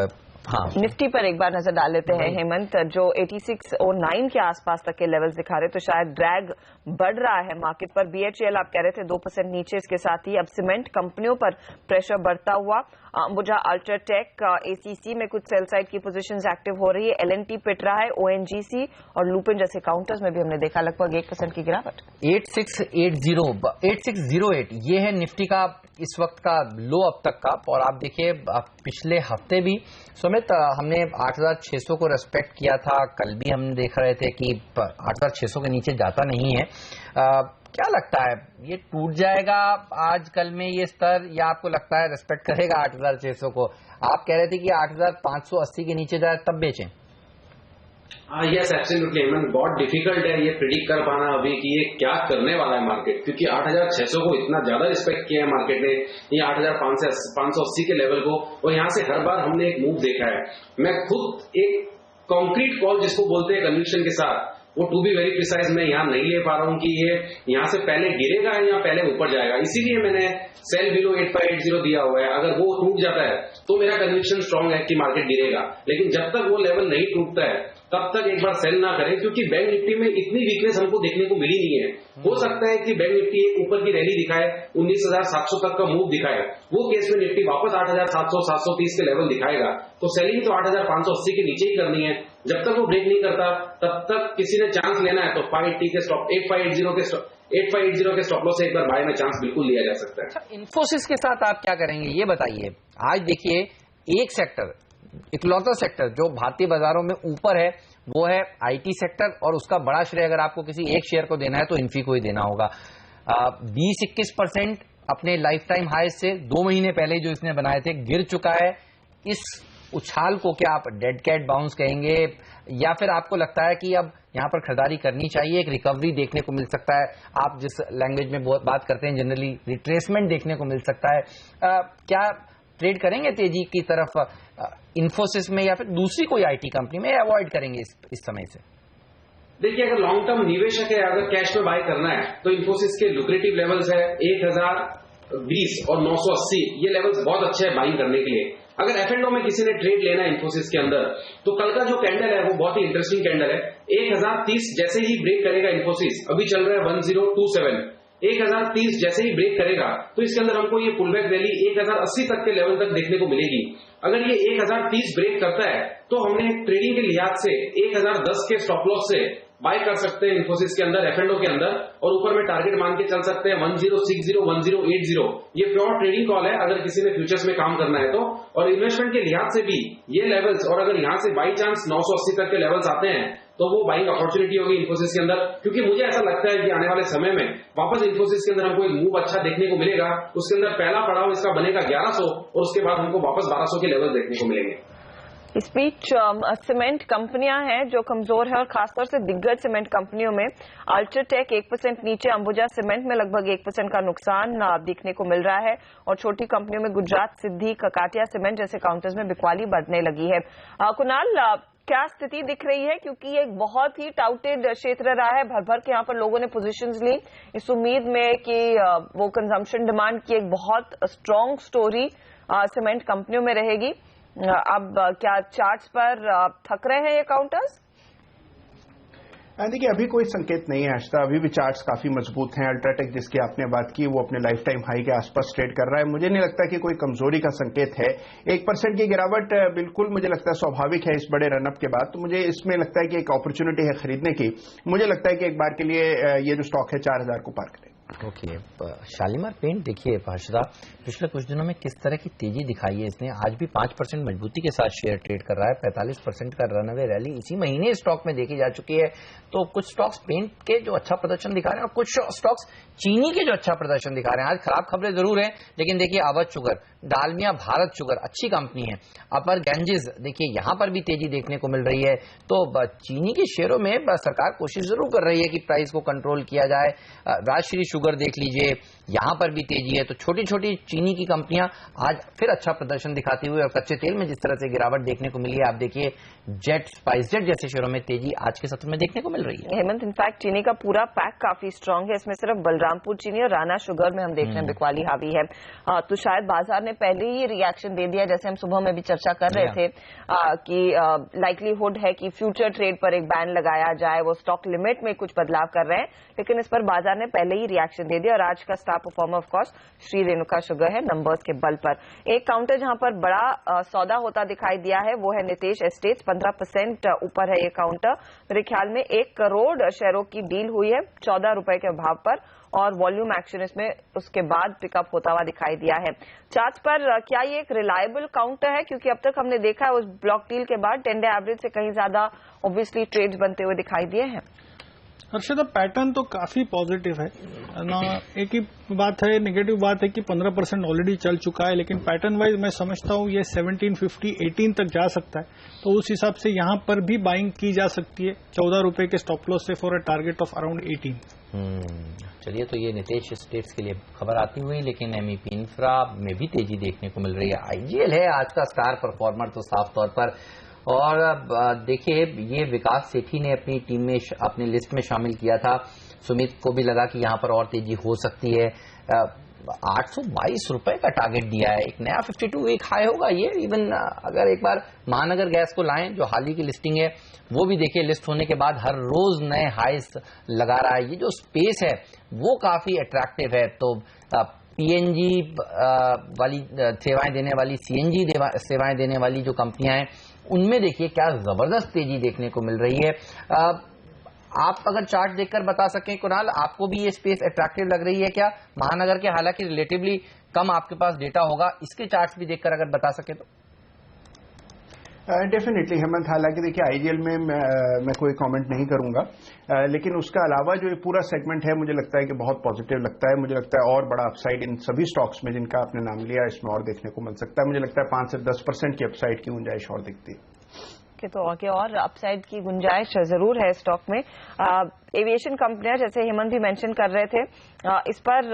हाँ, निफ्टी पर एक बार नजर डाल लेते हैं हेमंत, जो 8609 के आसपास तक के लेवल्स दिखा रहे, तो शायद ड्रैग बढ़ रहा है मार्केट पर। बीएचईएल आप कह रहे थे 2% नीचे, इसके साथ ही अब सीमेंट कंपनियों पर प्रेशर बढ़ता हुआ। अंबुजा, अल्ट्राटेक, एसीसी में कुछ सेल साइड की पोजीशंस एक्टिव हो रही है। एलएनटी पिट रहा है, ओएनजीसी और लुपिन जैसे काउंटर्स में भी हमने देखा लगभग 1% की गिरावट। 8608 ये है निफ्टी का इस वक्त का लो अब तक का, और आप देखिए पिछले हफ्ते भी सुमित हमने 8600 को रेस्पेक्ट किया था, कल भी हम देख रहे थे कि 8600 के नीचे जाता नहीं है। क्या लगता है ये टूट जाएगा आज कल में ये स्तर, या आपको लगता है रेस्पेक्ट करेगा 8600 को? आप कह रहे थे कि 8580 के नीचे जाए तब बेचें। यस एब्सोल्युटली हेमंत, बहुत डिफिकल्ट है ये प्रिडिक्ट कर पाना अभी कि ये क्या करने वाला है मार्केट, क्योंकि 8600 को इतना ज्यादा रिस्पेक्ट किया है मार्केट ने, ये 8580 के लेवल को, और यहाँ से हर बार हमने एक मूव देखा है। मैं खुद एक कॉन्क्रीट कॉल जिसको बोलते हैं कन्विक्शन के साथ, वो टू बी वेरी प्रिसाइज मैं यहाँ नहीं ले पा रहा हूँ कि ये यहाँ से पहले गिरेगा या पहले ऊपर जाएगा, इसीलिए मैंने सेल बिलो 8580 दिया हुआ है। अगर वो टूट जाता है तो मेरा कन्विक्शन स्ट्रांग है कि मार्केट गिरेगा, लेकिन जब तक वो लेवल नहीं टूटता है तब तक एक बार सेल ना करें, क्योंकि बैंक निफ्टी में इतनी वीकनेस हमको देखने को मिली नहीं है। हो सकता है कि बैंक निफ्टी एक ऊपर की रैली दिखाए, 19,700 तक का मूव दिखाए, वो केस में निफ्टी वापस 8,700 730 के लेवल दिखाएगा, तो सेलिंग तो 8,580 के नीचे ही करनी है। जब तक वो ब्रेक नहीं करता तब तक किसी ने चांस लेना है तो 580 के स्टॉप 8580 के स्टॉप लॉस से एक बार बाय में चांस बिल्कुल लिया जा सकता है। अच्छा, इन्फोसिस के साथ आप क्या करेंगे ये बताइए। आज देखिए एक सेक्टर, इकलौता सेक्टर जो भारतीय बाजारों में ऊपर है वो है आईटी सेक्टर, और उसका बड़ा श्रेय अगर आपको किसी एक शेयर को देना है तो इन्फी को ही देना होगा। 20-21% अपने लाइफ टाइम हाई से 2 महीने पहले जो इसने बनाए थे गिर चुका है। इस उछाल को क्या आप डेड कैट बाउंस कहेंगे, या फिर आपको लगता है कि अब यहां पर खरीदारी करनी चाहिए, एक रिकवरी देखने को मिल सकता है? आप जिस लैंग्वेज में बात करते हैं जनरली रिट्रेसमेंट देखने को मिल सकता है। क्या ट्रेड करेंगे तेजी की तरफ इन्फोसिस में, या फिर दूसरी कोई आईटी कंपनी में, अवॉइड करेंगे इस समय से? देखिए, अगर लॉन्ग टर्म निवेशक है, अगर कैश में बाय करना है तो इन्फोसिस के लुक्रेटिव लेवल्स है 1020 और 980, ये लेवल्स बहुत अच्छे हैं बाइंग करने के लिए। अगर एफ&ओ में किसी ने ट्रेड लेना है इन्फोसिस के अंदर, तो कल का जो कैंडल है वो बहुत ही इंटरेस्टिंग कैंडल है। 1030 जैसे ही ब्रेक करेगा इन्फोसिस, अभी चल रहा है 1027, 1030 जैसे ही ब्रेक करेगा तो इसके अंदर हमको ये पुलबैक रैली 1080 तक के लेवल तक देखने को मिलेगी। अगर ये 1030 ब्रेक करता है तो हमने ट्रेडिंग के लिहाज से 1010 के स्टॉप लॉस से बाय कर सकते हैं इन्फोसिस के अंदर, एफ&ओ के अंदर, और ऊपर में टारगेट मान के चल सकते हैं 1060 1080। ये प्योर ट्रेडिंग कॉल है अगर किसी ने फ्यूचर्स में काम करना है तो। और इन्वेस्टमेंट के लिहाज से भी ये लेवल्स, और अगर यहां से बाई चांस 980 तक के लेवल्स आते हैं तो वो बाइंग अपॉर्चुनिटी होगी इन्फोसिस के अंदर, क्योंकि मुझे ऐसा लगता है कि आने वाले समय में वापस इन्फोसिस के अंदर हमको एक मूव अच्छा देखने को मिलेगा। उसके अंदर पहला पड़ाव इसका बनेगा 1100, और उसके बाद हमको वापस 1200 के लेवल देखने को मिलेंगे। इस बीच सीमेंट कंपनियां हैं जो कमजोर है, और खासतौर से दिग्गज सीमेंट कंपनियों में अल्ट्राटेक 1% नीचे, अंबुजा सीमेंट में लगभग 1% का नुकसान देखने को मिल रहा है, और छोटी कंपनियों में गुजरात सिद्धि, ककाटिया सीमेंट जैसे काउंटर्स में बिकवाली बढ़ने लगी है। कुणाल, क्या स्थिति दिख रही है, क्योंकि ये एक बहुत ही टाउटेड क्षेत्र रहा है, भर भर के यहाँ पर लोगों ने पोजीशंस ली इस उम्मीद में कि वो कंजम्पशन डिमांड की एक बहुत स्ट्रॉन्ग स्टोरी सीमेंट कंपनियों में रहेगी। अब क्या चार्ट्स पर थक रहे हैं ये काउंटर्स? देखिए, अभी कोई संकेत नहीं है आशिता, अभी भी चार्ट्स काफी मजबूत हैं। अल्ट्राटेक जिसकी आपने बात की वो अपने लाइफ टाइम हाई के आसपास ट्रेड कर रहा है। मुझे नहीं लगता कि कोई कमजोरी का संकेत है। 1% की गिरावट बिल्कुल मुझे लगता है स्वाभाविक है इस बड़े रनअप के बाद। तो मुझे इसमें लगता है कि एक अपॉर्चुनिटी है खरीदने की। मुझे लगता है कि एक बार के लिए ये जो स्टॉक है 4000 को पार करेगा। ओके, शालीमार पेंट देखिए हर्षदा, पिछले कुछ दिनों में किस तरह की तेजी दिखाई है इसने। आज भी 5% मजबूती के साथ शेयर ट्रेड कर रहा है। 45% का रनअवे रैली इसी महीने स्टॉक में देखी जा चुकी है। तो कुछ स्टॉक्स पेंट के जो अच्छा प्रदर्शन दिखा रहे हैं और कुछ स्टॉक्स चीनी के जो अच्छा प्रदर्शन दिखा रहे हैं। आज खराब खबरें जरूर हैं, लेकिन देखिए अवध शुगर, डालमिया भारत शुगर अच्छी कंपनी है। अपर गैंजेस देखिए यहां पर भी तेजी देखने को मिल रही है। तो चीनी के शेयरों में सरकार कोशिश जरूर कर रही है कि प्राइस को कंट्रोल किया जाए। राजश्री शुगर देख लीजिए, यहां पर भी तेजी है। तो छोटी छोटी चीनी की कंपनियां आज फिर अच्छा प्रदर्शन दिखाती हुई, और कच्चे तेल में जिस तरह से गिरावट देखने को मिली है, आप देखिए जेट, स्पाइस जेट जैसे शेयरों में तेजी आज के सत्र में देखने को मिल रही है। हेमंत, इनफैक्ट चीनी का पूरा पैक काफी स्ट्रांग है। इसमें सिर्फ बलरामपुर चीनी और राणा शुगर में हम देख रहे हैं बिकवाली हावी है। तो शायद बाजार ने पहले ही रिएक्शन दे दिया, जैसे हम सुबह में भी चर्चा कर रहे थे कि लाइकलीहुड है कि फ्यूचर ट्रेड पर एक बैन लगाया जाए। वो स्टॉक लिमिट में कुछ बदलाव कर रहे हैं, लेकिन इस पर बाजार ने पहले ही रिएक्शन दे दिया। और आज का star performer of course Shri Renuka sugar है, नंबर्स के बल पर। एक काउंटर जहां पर बड़ा सौदा होता दिखाई दिया है वो है नितेश एस्टेट्स। 15% ऊपर है ये काउंटर। मेरे ख्याल में 1 करोड़ शेयरों की डील हुई है 14 रुपए के भाव पर, और वॉल्यूम एक्शन इसमें उसके बाद पिकअप होता हुआ दिखाई दिया है। चार्ट पर क्या ये एक रिलायबल काउंटर है, क्योंकि अब तक हमने देखा है उस ब्लॉक डील के बाद 10 डे एवरेज से कहीं ज्यादा ऑब्वियसली ट्रेड्स बनते हुए दिखाई दिए हैं। हर्षदा, पैटर्न तो काफी पॉजिटिव है ना। एक ही बात है, नेगेटिव बात है कि 15% ऑलरेडी चल चुका है, लेकिन पैटर्न वाइज मैं समझता हूं ये 1750, 18 तक जा सकता है। तो उस हिसाब से यहां पर भी बाइंग की जा सकती है 14 रुपए के स्टॉप लॉस से for a target of around 18। चलिए, तो ये नितेश स्टेट्स के लिए खबर आती हुई, लेकिन एमईपी इंफ्रा में भी तेजी देखने को मिल रही है। आईजीएल है आज का स्टार परफॉर्मर तो साफ तौर पर। और देखिए, ये विकास सेठी ने अपनी टीम में अपनी लिस्ट में शामिल किया था। सुमित को भी लगा कि यहां पर और तेजी हो सकती है। 822 रुपए का टारगेट दिया है, एक नया 52 वीक हाई होगा ये। इवन अगर एक बार महानगर गैस को लाएं, जो हाल ही की लिस्टिंग है, वो भी देखिए लिस्ट होने के बाद हर रोज नए हाईस लगा रहा है। ये जो स्पेस है वो काफी अट्रैक्टिव है। तो पीएनजी वाली सेवाएं देने वाली, सीएनजी सेवाएं देने वाली जो कंपनियां हैं, उनमें देखिए क्या जबरदस्त तेजी देखने को मिल रही है। आप अगर चार्ट देखकर बता सकें कुणाल, आपको भी ये स्पेस अट्रैक्टिव लग रही है क्या महानगर के? हालांकि रिलेटिवली कम आपके पास डेटा होगा, इसके चार्ट्स भी देखकर अगर बता सके तो। डेफिनेटली हेमंत, हालांकि देखिए आईजीएल में मैं कोई कमेंट नहीं करूंगा, लेकिन उसका अलावा जो ये पूरा सेगमेंट है मुझे लगता है कि बहुत पॉजिटिव लगता है। मुझे लगता है और बड़ा अपसाइड इन सभी स्टॉक्स में जिनका आपने नाम लिया इसमें और देखने को मिल सकता है। मुझे लगता है 5 से 10% की अपसाइड की गुंजाइश और दिखती है। तो आगे और अपसाइड की गुंजाइश जरूर है स्टॉक में। एविएशन कंपनियां जैसे हेमंत भी मेंशन कर रहे थे, इस पर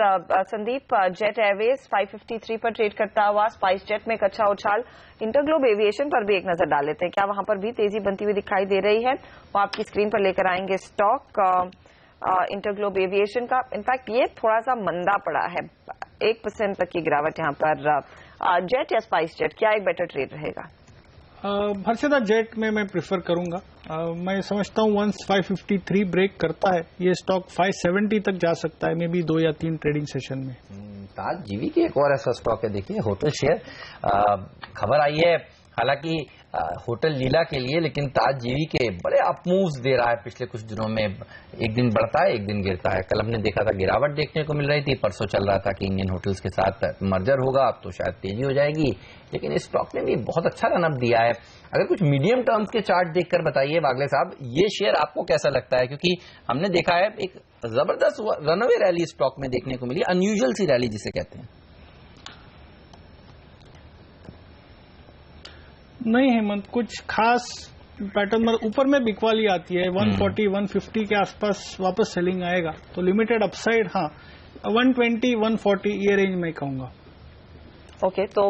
संदीप, जेट एयरवेज 553 पर ट्रेड करता हुआ, स्पाइस जेट में एक अच्छा उछाल। इंटरग्लोब एविएशन पर भी एक नजर डाल लेते हैं, क्या वहां पर भी तेजी बनती हुई दिखाई दे रही है? वो आपकी स्क्रीन पर लेकर आएंगे स्टॉक इंटरग्लोब एविएशन का। इनफैक्ट ये थोड़ा सा मंदा पड़ा है, 1% तक की गिरावट यहाँ पर। जेट या स्पाइस जेट, क्या एक बेटर ट्रेड रहेगा? हर्षदा, जेट में मैं प्रिफर करूंगा। मैं समझता हूं वंस 553 ब्रेक करता है ये स्टॉक 570 तक जा सकता है, मे बी 2 या 3 ट्रेडिंग सेशन में। ताज जीवी के एक और ऐसा स्टॉक है, देखिए होटल शेयर। खबर आई है हालांकि होटल लीला के लिए, लेकिन ताज जीवी के बड़े अप मूव्स दे रहा है पिछले कुछ दिनों में। एक दिन बढ़ता है, एक दिन गिरता है। कल हमने देखा था गिरावट देखने को मिल रही थी, परसों चल रहा था कि इंडियन होटल्स के साथ मर्जर होगा, अब तो शायद तेजी हो जाएगी। लेकिन इस स्टॉक ने भी बहुत अच्छा रनअप दिया है। अगर कुछ मीडियम टर्म्स के चार्ट देखकर बताइए वागले साहब, ये शेयर आपको कैसा लगता है? क्योंकि हमने देखा है एक जबरदस्त रनअवे रैली स्टॉक में देखने को मिली, अनयूजुअल सी रैली जिसे कहते हैं। नहीं हेमंत, कुछ खास पैटर्न ऊपर में बिकवाली आती है। 140, 150 के आसपास वापस सेलिंग आएगा, तो लिमिटेड अपसाइड। हाँ, 120, 140 ये रेंज में कहूंगा। ओके, तो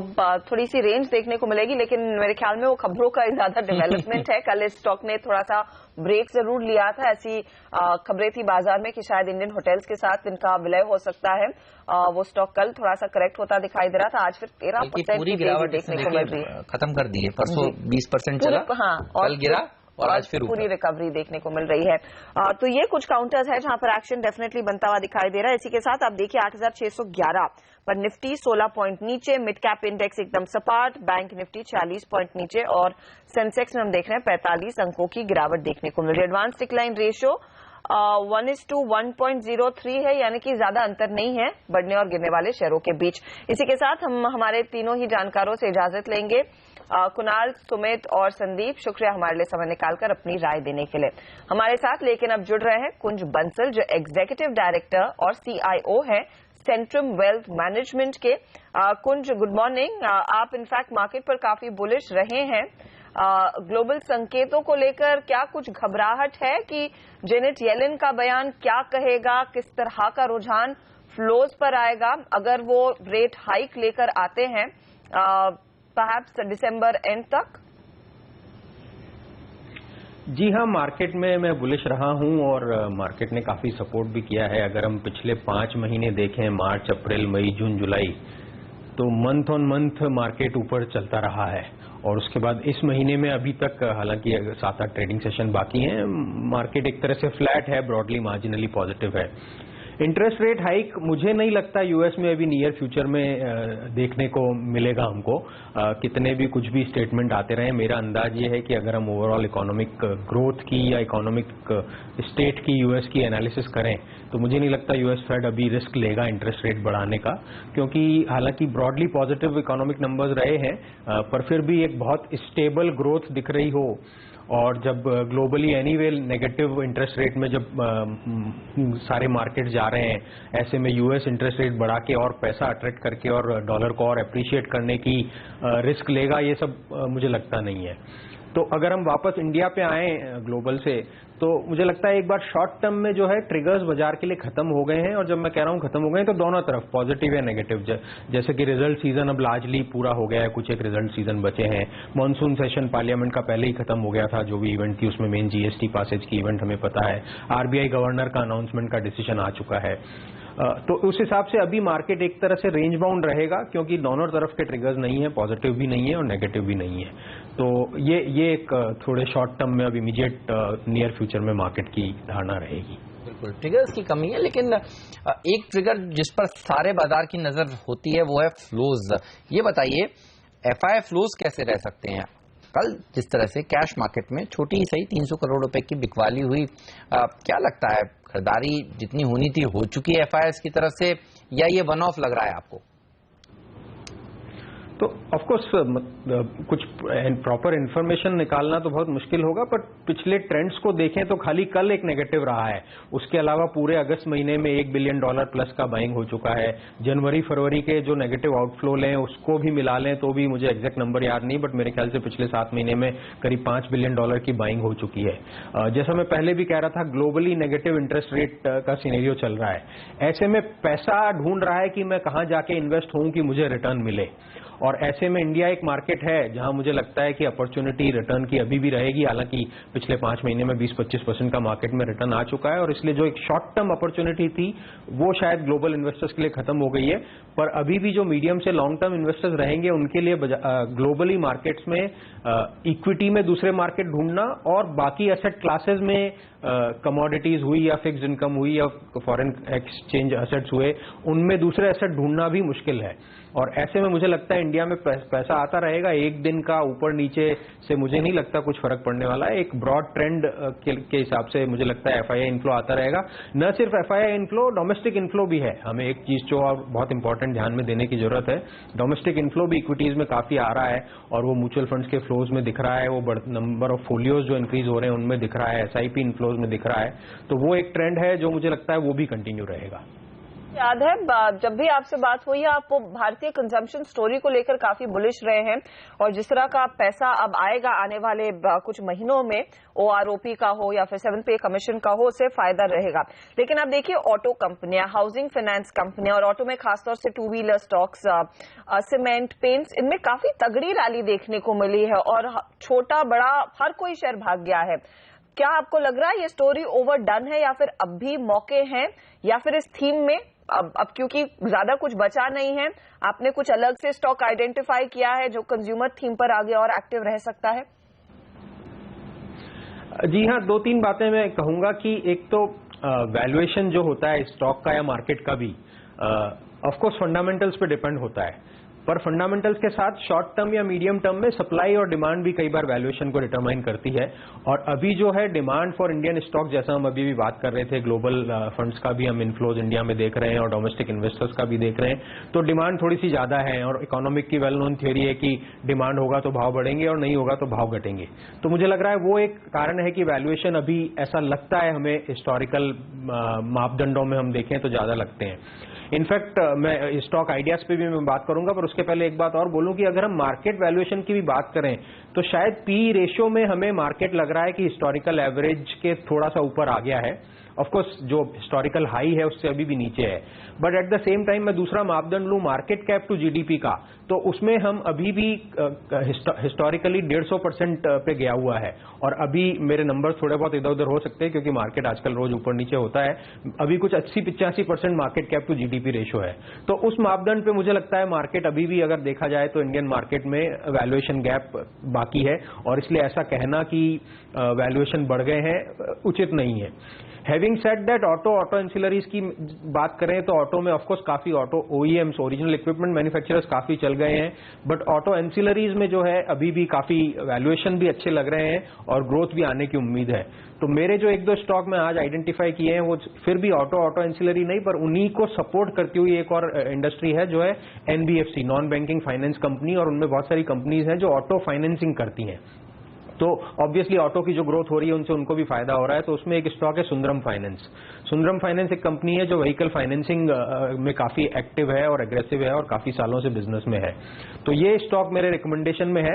थोड़ी सी रेंज देखने को मिलेगी, लेकिन मेरे ख्याल में वो खबरों का ज्यादा डेवलपमेंट है। कल इस स्टॉक ने थोड़ा सा ब्रेक जरूर लिया था, ऐसी खबरें थी बाजार में कि शायद इंडियन होटल्स के साथ इनका विलय हो सकता है। वो स्टॉक कल थोड़ा सा करेक्ट होता दिखाई दे रहा था, आज फिर 13% की गिरावट देखने को मिल रही है। खत्म कर दी है, परसों 20% चला, हाँ, कल गिरा और आज फिर पूरी रिकवरी देखने को मिल रही है। तो ये कुछ काउंटर्स है जहां पर एक्शन डेफिनेटली बनता हुआ दिखाई दे रहा है। इसी के साथ आप देखिए 8,611 पर निफ्टी 16 पॉइंट नीचे, मिड कैप इंडेक्स एकदम सपाट, बैंक निफ्टी 40 पॉइंट नीचे और सेंसेक्स में हम देख रहे हैं 45 अंकों की गिरावट देखने को मिल रही है। एडवांस डिक्लाइन रेशियो 1:1.03 है, यानी कि ज्यादा अंतर नहीं है बढ़ने और गिरने वाले शेयरों के बीच। इसी के साथ हम हमारे तीनों ही जानकारों से इजाजत लेंगे। कुणाल, सुमित और संदीप, शुक्रिया हमारे लिए समय निकालकर अपनी राय देने के लिए। हमारे साथ लेकिन अब जुड़ रहे हैं कुंज बंसल, जो एग्जीक्यूटिव डायरेक्टर और CIO है सेंट्रम वेल्थ मैनेजमेंट के। कुंज, गुड मॉर्निंग। आप इनफैक्ट मार्केट पर काफी बुलिश रहे हैं। ग्लोबल संकेतों को लेकर क्या कुछ घबराहट है कि जेनेट येलेन का बयान क्या कहेगा, किस तरह का रुझान फ्लोज पर आएगा अगर वो रेट हाइक लेकर आते हैं परहैप्स दिसंबर एंड तक? जी हाँ, मार्केट में मैं बुलिश रहा हूं और मार्केट ने काफी सपोर्ट भी किया है। अगर हम पिछले 5 महीने देखें, मार्च, अप्रैल, मई, जून, जुलाई, तो मंथ ऑन मंथ मार्केट ऊपर चलता रहा है। और उसके बाद इस महीने में अभी तक, हालांकि 7-8 ट्रेडिंग सेशन बाकी हैं, मार्केट एक तरह से फ्लैट है, ब्रॉडली मार्जिनली पॉजिटिव है। इंटरेस्ट रेट हाइक मुझे नहीं लगता यूएस में अभी नियर फ्यूचर में देखने को मिलेगा हमको। कितने भी कुछ भी स्टेटमेंट आते रहे, मेरा अंदाज ये है कि अगर हम ओवरऑल इकोनॉमिक ग्रोथ की या इकोनॉमिक स्टेट की यूएस की एनालिसिस करें तो मुझे नहीं लगता यूएस फेड अभी रिस्क लेगा इंटरेस्ट रेट बढ़ाने का, क्योंकि हालांकि ब्रॉडली पॉजिटिव इकोनॉमिक नंबर्स रहे हैं, पर फिर भी एक बहुत स्टेबल ग्रोथ दिख रही हो। और जब globally anyway negative interest rate में जब सारे मार्केट जा रहे हैं, ऐसे में यूएस इंटरेस्ट रेट बढ़ा के और पैसा अट्रैक्ट करके और डॉलर को और अप्रिशिएट करने की रिस्क लेगा, ये सब मुझे लगता नहीं है। तो अगर हम वापस इंडिया पे आए ग्लोबल से, तो मुझे लगता है एक बार शॉर्ट टर्म में जो है ट्रिगर्स बाजार के लिए खत्म हो गए हैं। और जब मैं कह रहा हूं खत्म हो गए हैं तो दोनों तरफ, पॉजिटिव या नेगेटिव। जैसे कि रिजल्ट सीजन अब लार्जली पूरा हो गया है, कुछ एक रिजल्ट सीजन बचे हैं। मॉनसून सेशन पार्लियामेंट का पहले ही खत्म हो गया था, जो भी इवेंट थी उसमें मेन जीएसटी पासेज की इवेंट हमें पता है। आरबीआई गवर्नर का अनाउंसमेंट का डिसीजन आ चुका है। तो उस हिसाब से अभी मार्केट एक तरह से रेंज बाउंड रहेगा, क्योंकि दोनों तरफ के ट्रिगर्स नहीं है, पॉजिटिव भी नहीं है और नेगेटिव भी नहीं है। तो ये एक थोड़े शॉर्ट टर्म में अब इमीडिएट नियर फ्यूचर में मार्केट की धारणा रहेगी। बिल्कुल ट्रिगर्स की कमी है, लेकिन एक ट्रिगर जिस पर सारे बाजार की नजर होती है वो है फ्लोज। ये बताइए एफआई फ्लोज कैसे रह सकते हैं? कल जिस तरह से कैश मार्केट में छोटी ही सही 300 करोड़ रुपए की बिकवाली हुई, क्या लगता है खरीदारी जितनी होनी थी हो चुकी है एफआईएस की तरफ से, या ये वन ऑफ लग रहा है आपको? तो ऑफ कोर्स कुछ प्रॉपर इन्फॉर्मेशन निकालना तो बहुत मुश्किल होगा, पर पिछले ट्रेंड्स को देखें तो खाली कल एक नेगेटिव रहा है। उसके अलावा पूरे अगस्त महीने में $1 बिलियन प्लस का बाइंग हो चुका है। जनवरी फरवरी के जो नेगेटिव आउटफ्लो लें उसको भी मिला लें तो भी मुझे एग्जैक्ट नंबर याद नहीं, बट मेरे ख्याल से पिछले 7 महीने में करीब $5 बिलियन की बाइंग हो चुकी है। जैसा मैं पहले भी कह रहा था, ग्लोबली नेगेटिव इंटरेस्ट रेट का सिनेरियो चल रहा है। ऐसे में पैसा ढूंढ रहा है कि मैं कहां जाके इन्वेस्ट होऊं कि मुझे रिटर्न मिले। और ऐसे में इंडिया एक मार्केट है जहां मुझे लगता है कि अपॉर्चुनिटी रिटर्न की अभी भी रहेगी। हालांकि पिछले 5 महीने में 20-25% का मार्केट में रिटर्न आ चुका है और इसलिए जो एक शॉर्ट टर्म अपॉर्चुनिटी थी वो शायद ग्लोबल इन्वेस्टर्स के लिए खत्म हो गई है। पर अभी भी जो मीडियम से लॉन्ग टर्म इन्वेस्टर्स रहेंगे उनके लिए ग्लोबली मार्केट्स में इक्विटी में दूसरे मार्केट ढूंढना और बाकी एसेट क्लासेस में कमोडिटीज हुई या फिक्स्ड इनकम हुई या फॉरेन एक्सचेंज एसेट्स हुए, उनमें दूसरे एसेट ढूंढना भी मुश्किल है। और ऐसे में मुझे लगता है इंडिया में पैसा आता रहेगा। एक दिन का ऊपर नीचे से मुझे नहीं लगता कुछ फर्क पड़ने वाला है। एक ब्रॉड ट्रेंड के हिसाब से मुझे लगता है एफआईआई इनफ्लो आता रहेगा। न सिर्फ एफआईआई इनफ्लो, डोमेस्टिक इनफ्लो भी है। हमें एक चीज जो और बहुत इंपॉर्टेंट ध्यान में देने की जरूरत है, डोमेस्टिक इनफ्लो भी इक्विटीज में काफी आ रहा है और वो म्यूचुअल फंड्स के फ्लोज में दिख रहा है, वो नंबर ऑफ फोलियोज जो इंक्रीज हो रहे हैं उनमें दिख रहा है, एसआईपी इनफ्लोज में दिख रहा है। तो वो एक ट्रेंड है जो मुझे लगता है वो भी कंटिन्यू रहेगा। याद है जब भी आपसे बात हुई है आप वो भारतीय कंजम्पशन स्टोरी को लेकर काफी बुलिश रहे हैं और जिस तरह का पैसा अब आएगा आने वाले कुछ महीनों में OROP का हो या फिर 7th पे कमीशन का हो, उससे फायदा रहेगा। लेकिन आप देखिए ऑटो कंपनियां, हाउसिंग फाइनेंस कंपनियां और ऑटो में खासतौर से 2-व्हीलर स्टॉक्स, सीमेंट, पेंट्स, इनमें काफी तगड़ी रैली देखने को मिली है और छोटा बड़ा हर कोई शेयर भाग गया है। क्या आपको लग रहा है ये स्टोरी ओवरडन है या फिर अब भी मौके हैं, या फिर इस थीम में अब क्योंकि ज्यादा कुछ बचा नहीं है, आपने कुछ अलग से स्टॉक आइडेंटिफाई किया है जो कंज्यूमर थीम पर आगे और एक्टिव रह सकता है? जी हाँ, 2-3 बातें मैं कहूंगा कि एक तो वैल्यूएशन जो होता है स्टॉक का या मार्केट का भी ऑफ कोर्स फंडामेंटल्स पे डिपेंड होता है, पर फंडामेंटल्स के साथ शॉर्ट टर्म या मीडियम टर्म में सप्लाई और डिमांड भी कई बार वैल्यूएशन को डिटरमाइन करती है। और अभी जो है डिमांड फॉर इंडियन स्टॉक, जैसा हम अभी भी बात कर रहे थे, ग्लोबल फंड्स का भी हम इन्फ्लोज इंडिया में देख रहे हैं और डोमेस्टिक इन्वेस्टर्स का भी देख रहे हैं, तो डिमांड थोड़ी सी ज्यादा है और इकोनॉमिक की वेल नोन थ्योरी है कि डिमांड होगा तो भाव बढ़ेंगे और नहीं होगा तो भाव घटेंगे। तो मुझे लग रहा है वो एक कारण है कि वैल्यूएशन अभी ऐसा लगता है हमें हिस्टोरिकल मापदंडों में हम देखें तो ज्यादा लगते हैं। इनफैक्ट मैं स्टॉक आइडियाज पे भी मैं बात करूंगा, पर उसके पहले एक बात और बोलूं कि अगर हम मार्केट वैल्यूएशन की भी बात करें तो शायद पी रेशियो में हमें मार्केट लग रहा है कि हिस्टोरिकल एवरेज के थोड़ा सा ऊपर आ गया है। ऑफ कोर्स जो हिस्टोरिकल हाई है उससे अभी भी नीचे है, but at the same time मैं दूसरा मापदंड लूं मार्केट कैप टू जीडीपी का, तो उसमें हम अभी भी हिस्टोरिकली 150% पे गया हुआ है। और अभी मेरे नंबर थोड़े बहुत इधर उधर हो सकते हैं क्योंकि मार्केट आजकल रोज ऊपर नीचे होता है, अभी कुछ 80-85% market cap to GDP ratio है। तो उस मापदंड पे मुझे लगता है मार्केट अभी भी अगर देखा जाए तो इंडियन मार्केट में वैल्यूएशन गैप बाकी है, और इसलिए ऐसा कहना कि वैल्यूएशन बढ़ गए हैं उचित नहीं है। Having said that auto ancillaries की बात करें तो ऑटो में ऑफकोर्स काफी auto OEMs, original equipment manufacturers काफी चल गए हैं, बट ऑटो एंसिलरीज में जो है अभी भी काफी वैल्यूएशन भी अच्छे लग रहे हैं और ग्रोथ भी आने की उम्मीद है। तो मेरे जो 1-2 स्टॉक में आज आइडेंटिफाई किए हैं वो फिर भी ऑटो एंसिलरी नहीं, पर उन्हीं को सपोर्ट करती हुई एक और इंडस्ट्री है जो है NBFC, non banking finance company, और उनमें बहुत सारी कंपनीज हैं जो ऑटो फाइनेंसिंग करती हैं। तो ऑब्वियसली ऑटो की जो ग्रोथ हो रही है उनसे उनको भी फायदा हो रहा है। तो उसमें एक स्टॉक है सुंदरम फाइनेंस। सुंदरम फाइनेंस एक कंपनी है जो व्हीकल फाइनेंसिंग में काफी एक्टिव है और एग्रेसिव है और काफी सालों से बिजनेस में है। तो ये स्टॉक मेरे रिकमेंडेशन में है।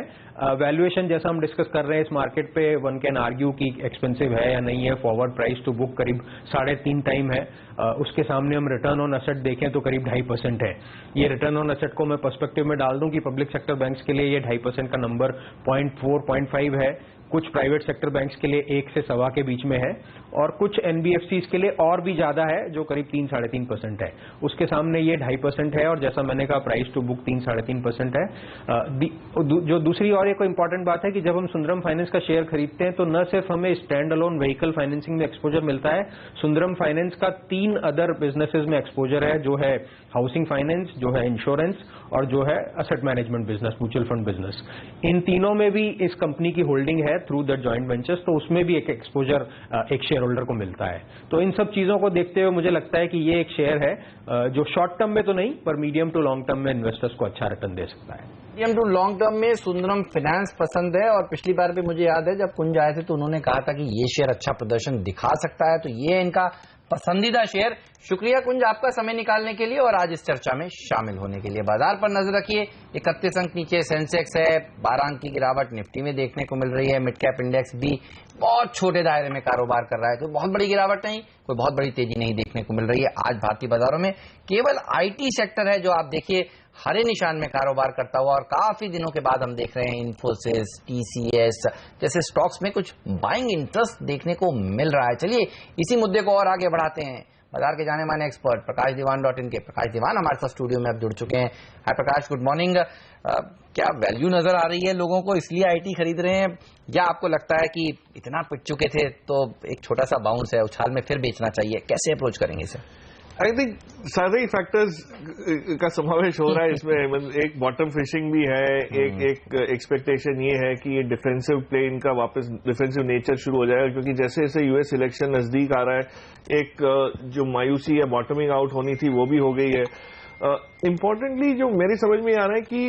वैल्यूएशन जैसा हम डिस्कस कर रहे हैं इस मार्केट पे, वन कैन आर्ग्यू कि एक्सपेंसिव है या नहीं है। फॉरवर्ड प्राइस टू बुक करीब 3.5 टाइम है। उसके सामने हम रिटर्न ऑन एसेट देखें तो करीब 2.5% है। ये रिटर्न ऑन एसेट को मैं पर्सपेक्टिव में डाल दूं कि पब्लिक सेक्टर बैंक्स के लिए ये 2.5% का नंबर 0.4-0.5 है, कुछ प्राइवेट सेक्टर बैंक्स के लिए 1 से 1.25 के बीच में है, और कुछ एनबीएफसीज के लिए और भी ज्यादा है जो करीब 3-3.5% है। उसके सामने ये 2.5% है, और जैसा मैंने कहा प्राइस टू बुक 3-3.5% है। जो दूसरी और एक इंपॉर्टेंट बात है कि जब हम सुंदरम फाइनेंस का शेयर खरीदते हैं तो न सिर्फ हमें स्टैंड अलोन व्हीकल फाइनेंसिंग में एक्सपोजर मिलता है, सुंदरम फाइनेंस का 3 अदर बिजनेसेस में एक्सपोजर है, जो है हाउसिंग फाइनेंस, जो है इंश्योरेंस, और जो है asset management business, mutual fund business. इन तीनों में भी इस कंपनी की होल्डिंग है थ्रू द जॉइंट वेंचर्स, तो उसमें भी एक एक्सपोजर एक शेयर होल्डर को मिलता है। तो इन सब चीजों को देखते हुए मुझे लगता है कि ये एक शेयर है जो शॉर्ट टर्म में तो नहीं पर मीडियम टू लॉन्ग टर्म में इन्वेस्टर्स को अच्छा रिटर्न दे सकता है। मीडियम टू लॉन्ग टर्म में सुंदरम फाइनेंस पसंद है, और पिछली बार भी मुझे याद है जब कुंज आए थे तो उन्होंने कहा था कि ये शेयर अच्छा प्रदर्शन दिखा सकता है, तो ये इनका पसंदीदा शेयर। शुक्रिया कुंज आपका समय निकालने के लिए और आज इस चर्चा में शामिल होने के लिए। बाजार पर नजर रखिए, 31 अंक नीचे सेंसेक्स है, 12 अंक की गिरावट निफ्टी में देखने को मिल रही है। मिड कैप इंडेक्स भी बहुत छोटे दायरे में कारोबार कर रहा है, कोई बहुत बड़ी गिरावट नहीं, कोई बहुत बड़ी तेजी नहीं देखने को मिल रही है। आज भारतीय बाजारों में केवल आईटी सेक्टर है जो आप देखिए हरे निशान में कारोबार करता हुआ, और काफी दिनों के बाद हम देख रहे हैं इन्फोसिस, टीसीएस जैसे स्टॉक्स में कुछ बाइंग इंटरेस्ट देखने को मिल रहा है। चलिए इसी मुद्दे को और आगे बढ़ाते हैं। बाजार के जाने माने एक्सपर्ट PrakashDiwan.in के प्रकाश दीवान हमारे साथ स्टूडियो में अब जुड़ चुके हैं। हाय प्रकाश, गुड मॉर्निंग। क्या वैल्यू नजर आ रही है लोगों को इसलिए आईटी खरीद रहे हैं, या आपको लगता है कि इतना पिट चुके थे तो एक छोटा सा बाउंस है, उछाल में फिर बेचना चाहिए? कैसे अप्रोच करेंगे इसे? आई थिंक सारे ही फैक्टर्स का समावेश हो रहा है इसमें। एक बॉटम फिशिंग भी है, एक एक्सपेक्टेशन ये है कि ये डिफेंसिव प्ले इनका वापस डिफेंसिव नेचर शुरू हो जाएगा, क्योंकि जैसे जैसे यूएस इलेक्शन नजदीक आ रहा है एक जो मायूसी या बॉटमिंग आउट होनी थी वो भी हो गई है। इम्पोर्टेंटली जो मेरी समझ में आ रहा है कि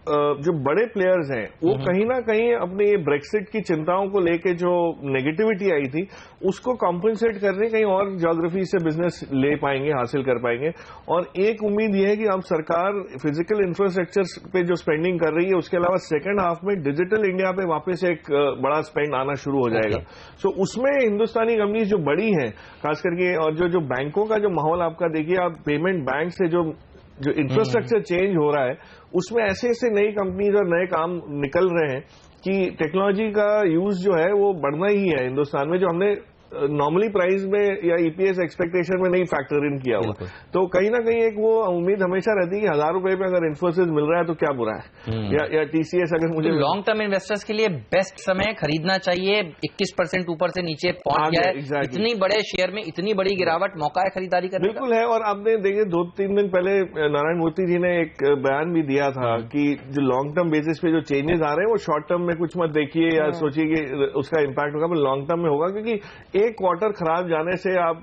जो बड़े प्लेयर्स हैं वो कहीं ना कहीं अपने ये ब्रेक्सिट की चिंताओं को लेके जो नेगेटिविटी आई थी उसको कॉम्पेंसेट करने कहीं और ज्योग्राफी से बिजनेस ले पाएंगे, हासिल कर पाएंगे। और एक उम्मीद ये है कि अब सरकार फिजिकल इंफ्रास्ट्रक्चर पे जो स्पेंडिंग कर रही है उसके अलावा सेकेंड हाफ में डिजिटल इंडिया पे वापस एक बड़ा स्पेंड आना शुरू हो जाएगा। सो उसमें हिंदुस्तानी कंपनीज जो बड़ी हैं खास करके, और जो बैंकों का जो माहौल आपका देखिए, आप पेमेंट बैंक से जो इंफ्रास्ट्रक्चर चेंज हो रहा है उसमें ऐसे ऐसे नई कंपनीज और नए काम निकल रहे हैं कि टेक्नोलॉजी का यूज जो है वो बढ़ना ही है हिंदुस्तान में, जो हमने नॉर्मली प्राइस में या ईपीएस एक्सपेक्टेशन में नहीं फैक्टर इन किया हुआ। तो कहीं ना कहीं एक वो उम्मीद हमेशा रहती है कि ₹1000 पे अगर इन्फोसिस मिल रहा है तो क्या बुरा है, या टीसीएस अगर मुझे। लॉन्ग टर्म इन्वेस्टर्स के लिए बेस्ट समय खरीदना चाहिए। 21% ऊपर से नीचे पहुंच गया है, इतनी बड़े शेयर में इतनी बड़ी गिरावट, मौका है खरीदारी करने का। बिल्कुल है। और आपने देखिए 2-3 दिन पहले नारायण मूर्ति जी ने एक बयान भी दिया था कि जो लॉन्ग टर्म बेसिस पे जो चेंजेस आ रहे हैं वो शॉर्ट टर्म में कुछ मत देखिए या सोचिए कि उसका इम्पैक्ट होगा, पर लॉन्ग टर्म में होगा, क्योंकि एक क्वार्टर खराब जाने से आप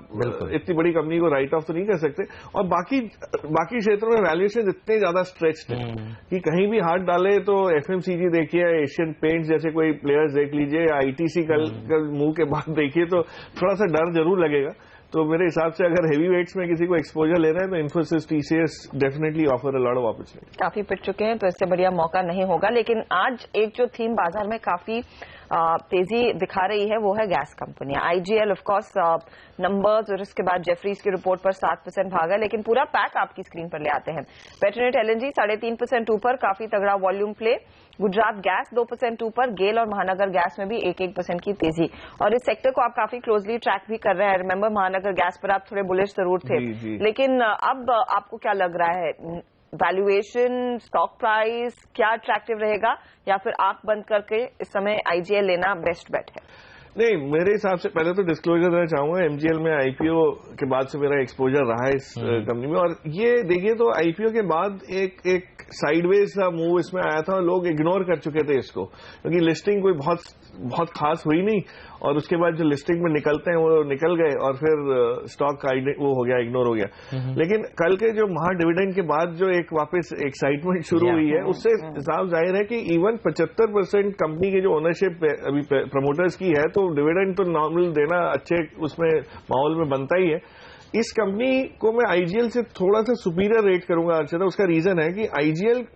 इतनी बड़ी कंपनी को राइट ऑफ तो नहीं कर सकते। और बाकी क्षेत्रों में वैल्यूएशन इतने ज्यादा स्ट्रेच्ड है कि कहीं भी हाथ डाले तो एफएमसीजी देखिए, एशियन पेंट्स जैसे कोई प्लेयर्स देख लीजिए, या आईटीसी कल मुंह के बाद देखिए, तो थोड़ा सा डर जरूर लगेगा। तो मेरे हिसाब से अगर हेवी वेट्स में किसी को एक्सपोजर लेना है तो Infosys, TCS definitely offer a lot of opportunity. काफी पिट चुके हैं तो इससे बढ़िया मौका नहीं होगा। लेकिन आज एक जो थीम बाजार में काफी तेजी दिखा रही है वो है गैस कंपनियां। आईजीएल ऑफ कोर्स नंबर्स और इसके बाद जेफरीज की रिपोर्ट पर 7% भागा, लेकिन पूरा पैक आपकी स्क्रीन पर ले आते हैं। पेट्रोनेट एलएनजी 3.5% ऊपर, काफी तगड़ा वॉल्यूम प्ले। गुजरात गैस 2% ऊपर, गेल और महानगर गैस में भी 1% की तेजी। और इस सेक्टर को आप काफी क्लोजली ट्रैक भी कर रहे हैं। रिमेंबर महानगर गैस पर आप थोड़े बुलिश जरूर थे, लेकिन अब आपको क्या लग रहा है, वैल्यूएशन, स्टॉक प्राइस क्या अट्रैक्टिव रहेगा, या फिर आंख बंद करके इस समय आईजीएल लेना बेस्ट बेट है? नहीं, मेरे हिसाब से पहले तो डिस्क्लोजर देना चाहूंगा, एमजीएल में आईपीओ के बाद से मेरा एक्सपोजर रहा है इस कंपनी में। और ये देखिए तो आईपीओ के बाद एक साइडवेज सा मूव इसमें आया था और लोग इग्नोर कर चुके थे इसको, क्योंकि लिस्टिंग कोई बहुत खास हुई नहीं, और उसके बाद जो लिस्टिंग में निकलते हैं वो निकल गए और फिर स्टॉक का वो हो गया, इग्नोर हो गया। लेकिन कल के जो महा डिविडेंड के बाद जो एक वापस एक्साइटमेंट शुरू हुई है, उससे साफ जाहिर है कि इवन 75% कंपनी की जो ओनरशिप अभी प्रमोटर्स की है, तो डिविडेंड तो नॉर्मल देना अच्छे उसमें माहौल में बनता ही है। इस कंपनी को मैं आईजीएल से थोड़ा सा सुपीरियर रेट करूंगा अर्चना। उसका रीजन है कि आईजीएल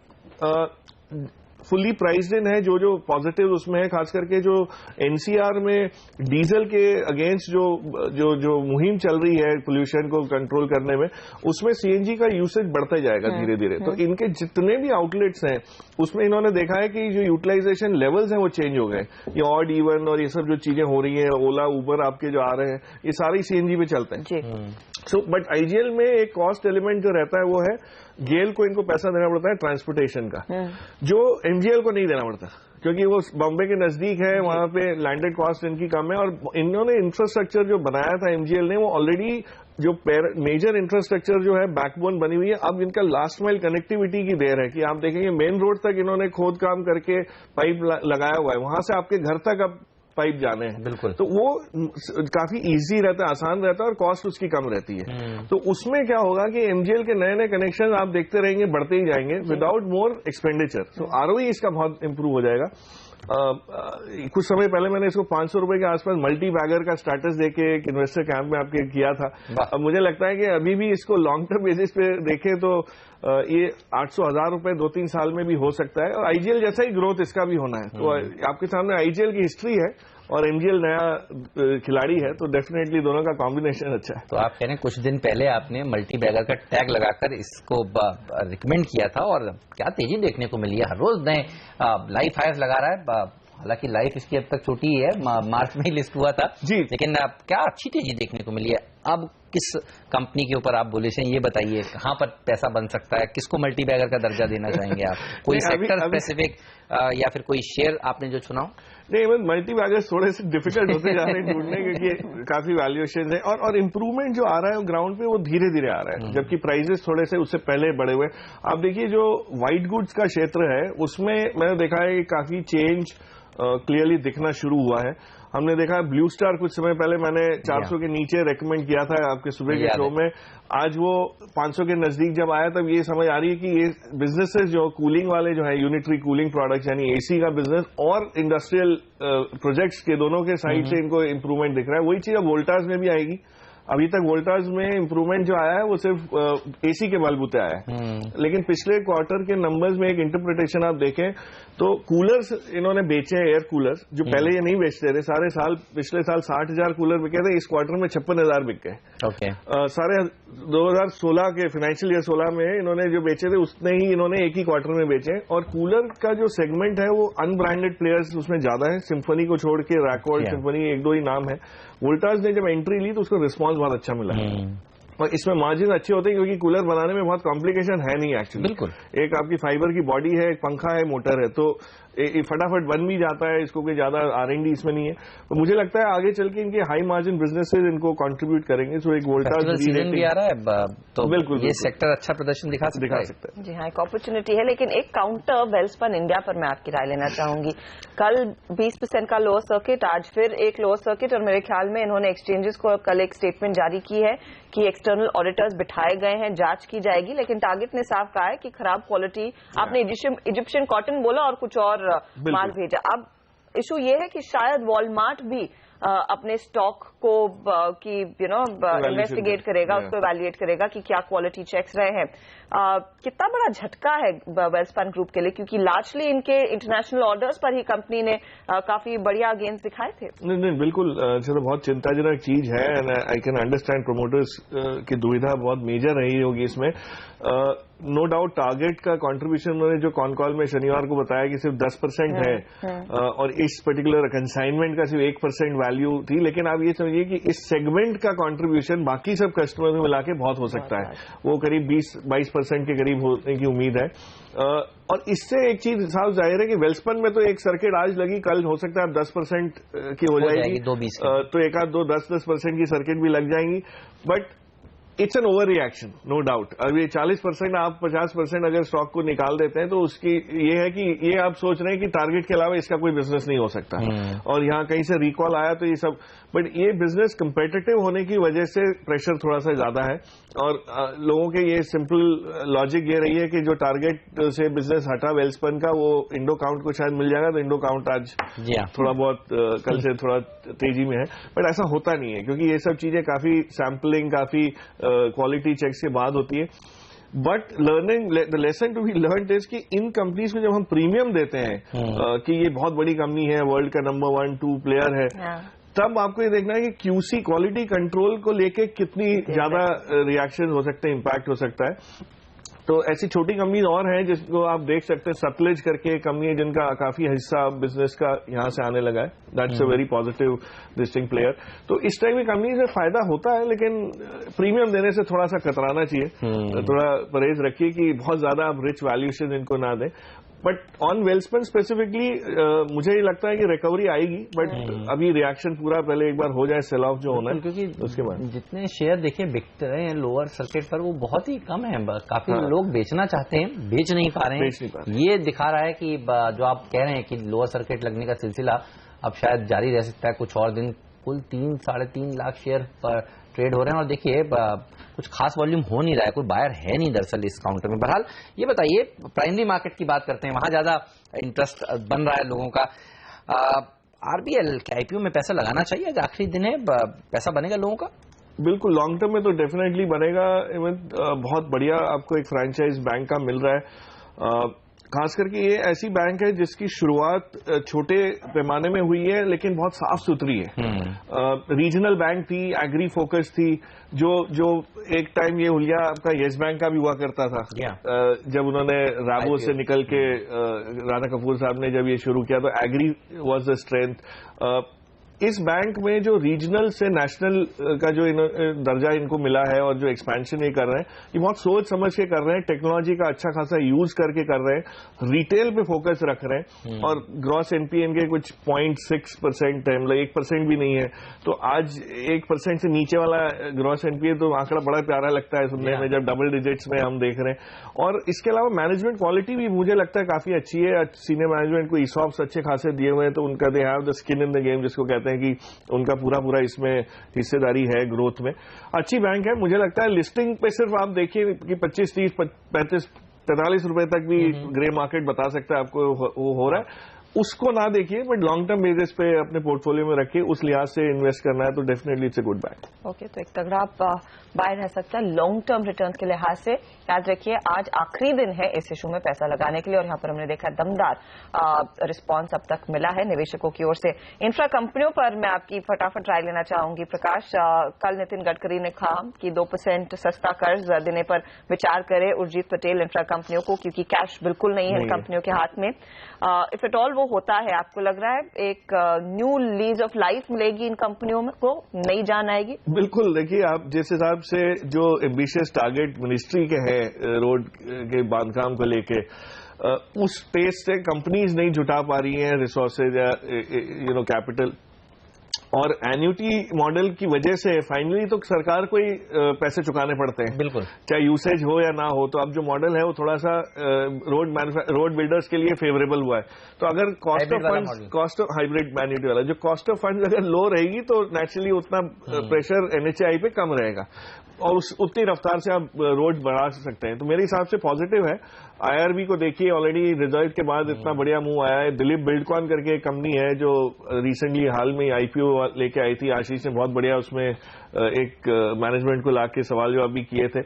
फुली प्राइस्ड इन है, जो पॉजिटिव उसमें है, खास करके जो एनसीआर में डीजल के अगेंस्ट जो मुहिम चल रही है पोल्यूशन को कंट्रोल करने में, उसमें सीएनजी का यूसेज बढ़ता जाएगा धीरे धीरे। तो इनके जितने भी आउटलेट्स हैं उसमें इन्होंने देखा है कि जो यूटिलाइजेशन लेवल्स हैं वो चेंज हो गए। ये ऑड इवन और ये सब जो चीजें हो रही हैं, ओला उबर आपके जो आ रहे हैं, ये सारे सीएनजी पे चलते हैं। सो बट आईजीएल में एक कॉस्ट एलिमेंट जो रहता है वो है, गेल को इनको पैसा देना पड़ता है ट्रांसपोर्टेशन का, जो एमजीएल को नहीं देना पड़ता, क्योंकि वो बॉम्बे के नजदीक है, वहां पे लैंडेड कॉस्ट इनकी कम है। और इन्होंने इंफ्रास्ट्रक्चर जो बनाया था एमजीएल ने, वो ऑलरेडी जो मेजर इंफ्रास्ट्रक्चर जो है बैकबोन बनी हुई है। अब इनका लास्ट माइल कनेक्टिविटी की देर है कि आप देखेंगे मेन रोड तक इन्होंने खोद काम करके पाइप लगाया हुआ है, वहां से आपके घर तक अब पाइप जाने हैं। बिल्कुल। तो वो काफी इजी रहता है, आसान रहता है और कॉस्ट उसकी कम रहती है। तो उसमें क्या होगा कि एमजीएल के नए नए कनेक्शन आप देखते रहेंगे, बढ़ते ही जाएंगे विदाउट मोर एक्सपेंडिचर। तो आरओई इसका बहुत इंप्रूव हो जाएगा। कुछ समय पहले मैंने इसको 500 रुपए के आसपास मल्टी बैगर का स्टेटस देके एक इन्वेस्टर कैंप में आपके किया था। अब मुझे लगता है कि अभी भी इसको लॉन्ग टर्म बेसिस पे देखें तो ये 800,000 रुपए 2-3 साल में भी हो सकता है, और आईजीएल जैसा ही ग्रोथ इसका भी होना है। तो आपके सामने आईजीएल की हिस्ट्री है और एमजीएल नया खिलाड़ी है, तो डेफिनेटली दोनों का कॉम्बिनेशन अच्छा है। तो आप कह रहे हैं कुछ दिन पहले आपने मल्टी बैगर का टैग लगाकर इसको रिकमेंड किया था, और क्या तेजी देखने को मिली है, हर रोज नए लाइफ हाइज लगा रहा है। हालांकि लाइफ इसकी अब तक छोटी है, मार्च में ही लिस्ट हुआ था जी, लेकिन क्या अच्छी तेजी देखने को मिली है। अब किस कंपनी के ऊपर आप बुलिश हैं, ये बताइए, कहां पर पैसा बन सकता है, किसको मल्टी बैगर का दर्जा देना चाहेंगे आप? कोई सेक्टर स्पेसिफिक या फिर कोई शेयर आपने जो चुना? नहीं, मल्टी बैगर्स थोड़े से डिफिकल्ट होते जा रहे हैं ढूंढने, क्योंकि काफी वैल्यूएशन है और इम्प्रूवमेंट जो आ रहा है ग्राउंड पे वो धीरे धीरे आ रहा है, जबकि प्राइजेस थोड़े से उससे पहले बढ़े हुए। आप देखिए जो व्हाइट गुड्स का क्षेत्र है उसमें मैंने देखा है कि काफी चेंज क्लियरली दिखना शुरू हुआ है। हमने देखा ब्लू स्टार कुछ समय पहले मैंने 400 के नीचे रेकमेंड किया था आपके सुबह के शो में, आज वो 500 के नजदीक जब आया तब ये समझ आ रही है कि ये बिजनेसेस जो कूलिंग वाले जो है यूनिटरी कूलिंग प्रोडक्ट्स यानी एसी का बिजनेस और इंडस्ट्रियल प्रोजेक्ट्स के दोनों के साइड से इनको इंप्रूवमेंट दिख रहा है। वही चीज अब वोल्टास में भी आएगी। अभी तक वोल्टास में इंप्रूवमेंट जो आया है वो सिर्फ एसी के बलबूते आया है, लेकिन पिछले क्वार्टर के नंबर्स में एक इंटरप्रिटेशन आप देखें तो कूलर्स इन्होंने बेचे हैं, एयर कूलर्स जो पहले ये नहीं बेचते थे। सारे साल पिछले साल 60,000 कूलर बिके थे, इस क्वार्टर में 56,000 बिक गए। सारे 2016 के फाइनेंशियल ईयर 16 में इन्होंने जो बेचे थे उतने ही इन्होंने एक ही क्वार्टर में बेचे। और कूलर का जो सेगमेंट है वो अनब्रांडेड प्लेयर्स उसमें ज्यादा है, सिम्फनी को छोड़ के रैकॉर्ड, सिम्फनी एक दो ही नाम है। वोल्टास ने जब एंट्री ली तो उसको रिस्पॉन्स बहुत अच्छा मिला और इसमें मार्जिन अच्छे होते हैं क्योंकि कूलर बनाने में बहुत कॉम्प्लिकेशन है नहीं एक्चुअली। बिल्कुल, एक आपकी फाइबर की बॉडी है, एक पंखा है, मोटर है, तो फटाफट बन भी जाता है, इसको कोई ज्यादा R&D इसमें नहीं है। तो मुझे लगता है आगे चल के इनके हाई मार्जिन बिजनेसेस इनको कंट्रीब्यूट करेंगे। सो एक वोल्टास सीजन भी आ रहा है तो बिल्कुल ये सेक्टर अच्छा प्रदर्शन दिखा सकता है। जी हाँ, एक अपॉर्चुनिटी है, लेकिन एक काउंटर वेल्सपन इंडिया पर मैं आपकी राय लेना चाहूंगी। कल 20% का लोअर सर्किट, आज फिर एक लोअर सर्किट और मेरे ख्याल में इन्होंने एक्सचेंजेस को कल एक स्टेटमेंट जारी की है कि एक्सटर्नल ऑडिटर्स बिठाए गए हैं, जांच की जाएगी, लेकिन टारगेट ने साफ कहा है कि खराब क्वालिटी, आपने इजिप्शियन कॉटन बोला और कुछ और माल भेजा। अब इशू ये है कि शायद वॉलमार्ट भी अपने स्टॉक को इन्वेस्टिगेट करेगा, उसको इवैल्यूएट करेगा कि क्या क्वालिटी चेक्स रहे हैं। कितना बड़ा झटका है वेल्सपन ग्रुप के लिए, क्योंकि लार्जली इनके इंटरनेशनल ऑर्डर्स पर ही कंपनी ने काफी बढ़िया गेन्स दिखाए थे। नहीं बिल्कुल, तो बहुत चिंताजनक चीज है and I can understand promoters की दुविधा बहुत मेजर रही होगी इसमें। नो डाउट टारगेट का कंट्रीब्यूशन उन्होंने जो कॉन कॉल में शनिवार को बताया कि सिर्फ 10% है और इस पर्टिकुलर कंसाइनमेंट का सिर्फ 1% वैल्यू थी, लेकिन आप ये समझिए कि इस सेगमेंट का कंट्रीब्यूशन बाकी सब कस्टमर में मिला के बहुत हो सकता है, वो करीब 20-22% के करीब होने की उम्मीद है। और इससे एक चीज साफ जाहिर है कि वेल्सपन में तो एक सर्किट आज लगी, कल हो सकता है 10% की हो जाएगी, तो एक आध 10% की सर्किट भी लग जाएंगी। But it's an overreaction, no doubt. अब ये 40% आप 50% अगर स्टॉक को निकाल देते हैं तो उसकी ये है कि ये आप सोच रहे हैं कि टारगेट के अलावा इसका कोई बिजनेस नहीं हो सकता और यहाँ कहीं से रिकॉल आया तो ये सब, बट ये बिजनेस कंपेटिटिव होने की वजह से प्रेशर थोड़ा सा ज्यादा है और लोगों के ये सिंपल लॉजिक ये रही है कि जो टारगेट से बिजनेस हटा वेल्सपन का वो इंडो काउंट को शायद मिल जाएगा, तो इंडो काउंट आज थोड़ा बहुत कल से थोड़ा तेजी में है, बट ऐसा होता नहीं है क्योंकि ये सब चीजें काफी सैम्पलिंग, काफी क्वालिटी चेक्स के बाद होती है। But learning the lesson to be learn is कि इन कंपनीज में जब हम प्रीमियम देते हैं कि ये बहुत बड़ी कंपनी है, वर्ल्ड का नंबर 1-2 प्लेयर है, तब आपको ये देखना है कि क्यूसी क्वालिटी कंट्रोल को लेके कितनी ज्यादा रिएक्शन हो सकते हैं, इंपैक्ट हो सकता है। तो ऐसी छोटी कंपनी और हैं जिसको आप देख सकते हैं, सतलज करके कंपनी है जिनका काफी हिस्सा बिजनेस का यहां से आने लगा है, that's a very positive distinct player. तो इस टाइप की कंपनी से फायदा होता है, लेकिन प्रीमियम देने से थोड़ा सा कतराना चाहिए, थोड़ा परहेज रखिए कि बहुत ज्यादा आप रिच वैल्यूएशन इनको ना दें। बट ऑन वेल्सपन स्पेसिफिकली मुझे ये लगता है कि रिकवरी आएगी, बट अभी रिएक्शन पूरा पहले एक बार हो जाए, सेल ऑफ जो होना है, क्योंकि उसके बाद जितने शेयर देखिए बिकते रहे हैं लोअर सर्किट पर वो बहुत ही कम है, काफी लोग बेचना चाहते हैं, बेच नहीं पा रहे हैं। ये दिखा रहा है कि जो आप कह रहे हैं कि लोअर सर्किट लगने का सिलसिला अब शायद जारी रह सकता है कुछ और दिन। कुल 3-3.5 लाख शेयर पर ट्रेड हो रहे हैं और देखिए कुछ खास वॉल्यूम हो नहीं रहा है, कोई बायर है नहीं दरअसल इस काउंटर में। बहरहाल ये बताइए, प्राइमरी मार्केट की बात करते हैं, वहां ज्यादा इंटरेस्ट बन रहा है लोगों का। आरबीएल के आईपीओ में पैसा लगाना चाहिए, आज आखिरी दिन है, पैसा बनेगा लोगों का? बिल्कुल, लॉन्ग टर्म में तो डेफिनेटली बनेगा। बहुत बढ़िया आपको एक फ्रेंचाइज बैंक का मिल रहा है, खास करके ये ऐसी बैंक है जिसकी शुरुआत छोटे पैमाने में हुई है लेकिन बहुत साफ सुथरी है। रीजनल बैंक थी, एग्री फोकस थी, जो एक टाइम ये हुलिया आपका येस बैंक का भी हुआ करता था। जब उन्होंने राबो से निकल के राणा कपूर साहब ने जब ये शुरू किया तो एग्री वाज द स्ट्रेंथ। इस बैंक में जो रीजनल से नेशनल का जो दर्जा इनको मिला है और जो एक्सपेंशन ये कर रहे हैं, ये बहुत सोच समझ के कर रहे हैं, टेक्नोलॉजी का अच्छा खासा यूज करके कर रहे हैं, रिटेल पे फोकस रख रहे हैं और ग्रॉस एनपीए इनके कुछ 0.6% है, मतलब 1% भी नहीं है। तो आज 1% से नीचे वाला ग्रॉस एनपीए तो आंकड़ा बड़ा प्यारा लगता है सुनने में, जब डबल डिजिट्स में हम देख रहे हैं। और इसके अलावा मैनेजमेंट क्वालिटी भी मुझे लगता है काफी अच्छी है, सीनियर मैनेजमेंट को ईसॉप्स अच्छे खासे दिए हुए हैं, तो उनका they have the skin in the game जिसको कहते हैं हैं कि उनका पूरा इसमें हिस्सेदारी है ग्रोथ में। अच्छी बैंक है, मुझे लगता है लिस्टिंग पे सिर्फ आप देखिए कि 25, 30, 35, 43 रुपए तक भी ग्रे मार्केट बता सकता है आपको वो हो रहा है, उसको ना देखिए, बट लॉन्ग टर्म बेसिस पे अपने पोर्टफोलियो में रखिए, उस लिहाज से इन्वेस्ट करना है तो definitely it's a good bank. Okay, तो एक तगड़ा बाय रह सकता है लॉन्ग टर्म रिटर्न के लिहाज से। याद रखिए आज आखिरी दिन है इस इशू में पैसा लगाने के लिए, और यहाँ पर हमने देखा दमदार रिस्पांस अब तक मिला है निवेशकों की ओर से। इंफ्रा कंपनियों पर मैं आपकी फटाफट राय लेना चाहूंगी प्रकाश। कल नितिन गडकरी ने कहा कि 2% सस्ता कर्ज देने पर विचार करे उर्जित पटेल इंफ्रा कंपनियों को, क्योंकि कैश बिल्कुल नहीं है इन कंपनियों के हाथ में। इफ एट ऑल वो होता है, आपको लग रहा है एक न्यू लीज ऑफ लाइफ मिलेगी इन कंपनियों में को, नई जान आएगी? बिल्कुल, देखिए आप जिस हिसाब से जो एम्बिशियस टारगेट मिनिस्ट्री के हैं रोड के बांधकाम को लेके, उस पेस से कंपनीज नहीं जुटा पा रही हैं रिसोर्सेज या कैपिटल, और एन्युटी मॉडल की वजह से फाइनली तो सरकार को ही पैसे चुकाने पड़ते हैं, बिल्कुल, चाहे यूसेज हो या ना हो। तो अब जो मॉडल है वो थोड़ा सा रोड बिल्डर्स के लिए फेवरेबल हुआ है। तो अगर कॉस्ट ऑफ हाइब्रिड एन्युटी वाला जो कॉस्ट ऑफ फंड अगर लो रहेगी तो नेचुरली उतना प्रेशर एनएचएआई पे कम रहेगा और उतनी रफ्तार से आप रोड बढ़ा सकते हैं। तो मेरे हिसाब से पॉजिटिव है। आईआरबी को देखिए, ऑलरेडी रिजल्ट के बाद इतना बढ़िया मूव आया है। दिलीप बिल्डकॉन करके एक कंपनी है जो रिसेंटली हाल में आईपीओ लेके आई थी, आशीष ने बहुत बढ़िया उसमें एक मैनेजमेंट को लाके सवाल जवाब भी किए थे।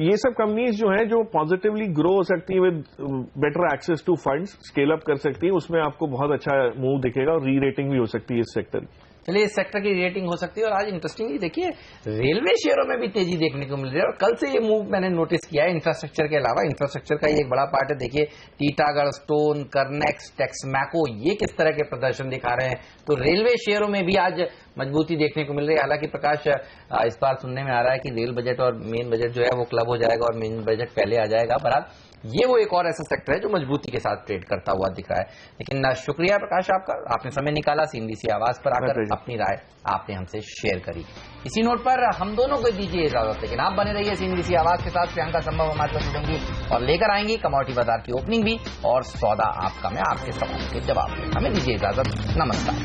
ये सब कंपनीज जो है जो पॉजिटिवली ग्रो हो सकती है with better access to funds, scale up कर सकती है, उसमें आपको बहुत अच्छा मूव दिखेगा और री रेटिंग भी हो सकती है इस सेक्टर की। चलिए, इस सेक्टर की रेटिंग हो सकती है। और आज इंटरेस्टिंगली देखिए रेलवे शेयरों में भी तेजी देखने को मिल रही है, और कल से ये मूव मैंने नोटिस किया है। इंफ्रास्ट्रक्चर के अलावा इंफ्रास्ट्रक्चर का ये एक बड़ा पार्ट है। देखिए टीटागढ़, स्टोन, करनेक्स, टेक्समैको, ये किस तरह के प्रदर्शन दिखा रहे हैं। तो रेलवे शेयरों में भी आज मजबूती देखने को मिल रही है। हालांकि प्रकाश, इस बार सुनने में आ रहा है कि रेल बजट और मेन बजट जो है वो क्लब हो जाएगा और मेन बजट पहले आ जाएगा। बहरहाल ये वो एक और ऐसा सेक्टर है जो मजबूती के साथ ट्रेड करता हुआ दिख रहा है। लेकिन शुक्रिया प्रकाश आपका, आपने समय निकाला CNBC आवाज पर आकर अपनी राय आपने हमसे शेयर करी। इसी नोट पर हम दोनों को दीजिए इजाजत, लेकिन आप बने रहिए CNBC आवाज के साथ। प्रियंका संभव हमारे साथ जुड़ेंगी और लेकर आएंगी कमोडिटी बाजार की ओपनिंग भी और सौदा आपका में आपके सवाल के जवाब। हमें दीजिए इजाजत, नमस्कार।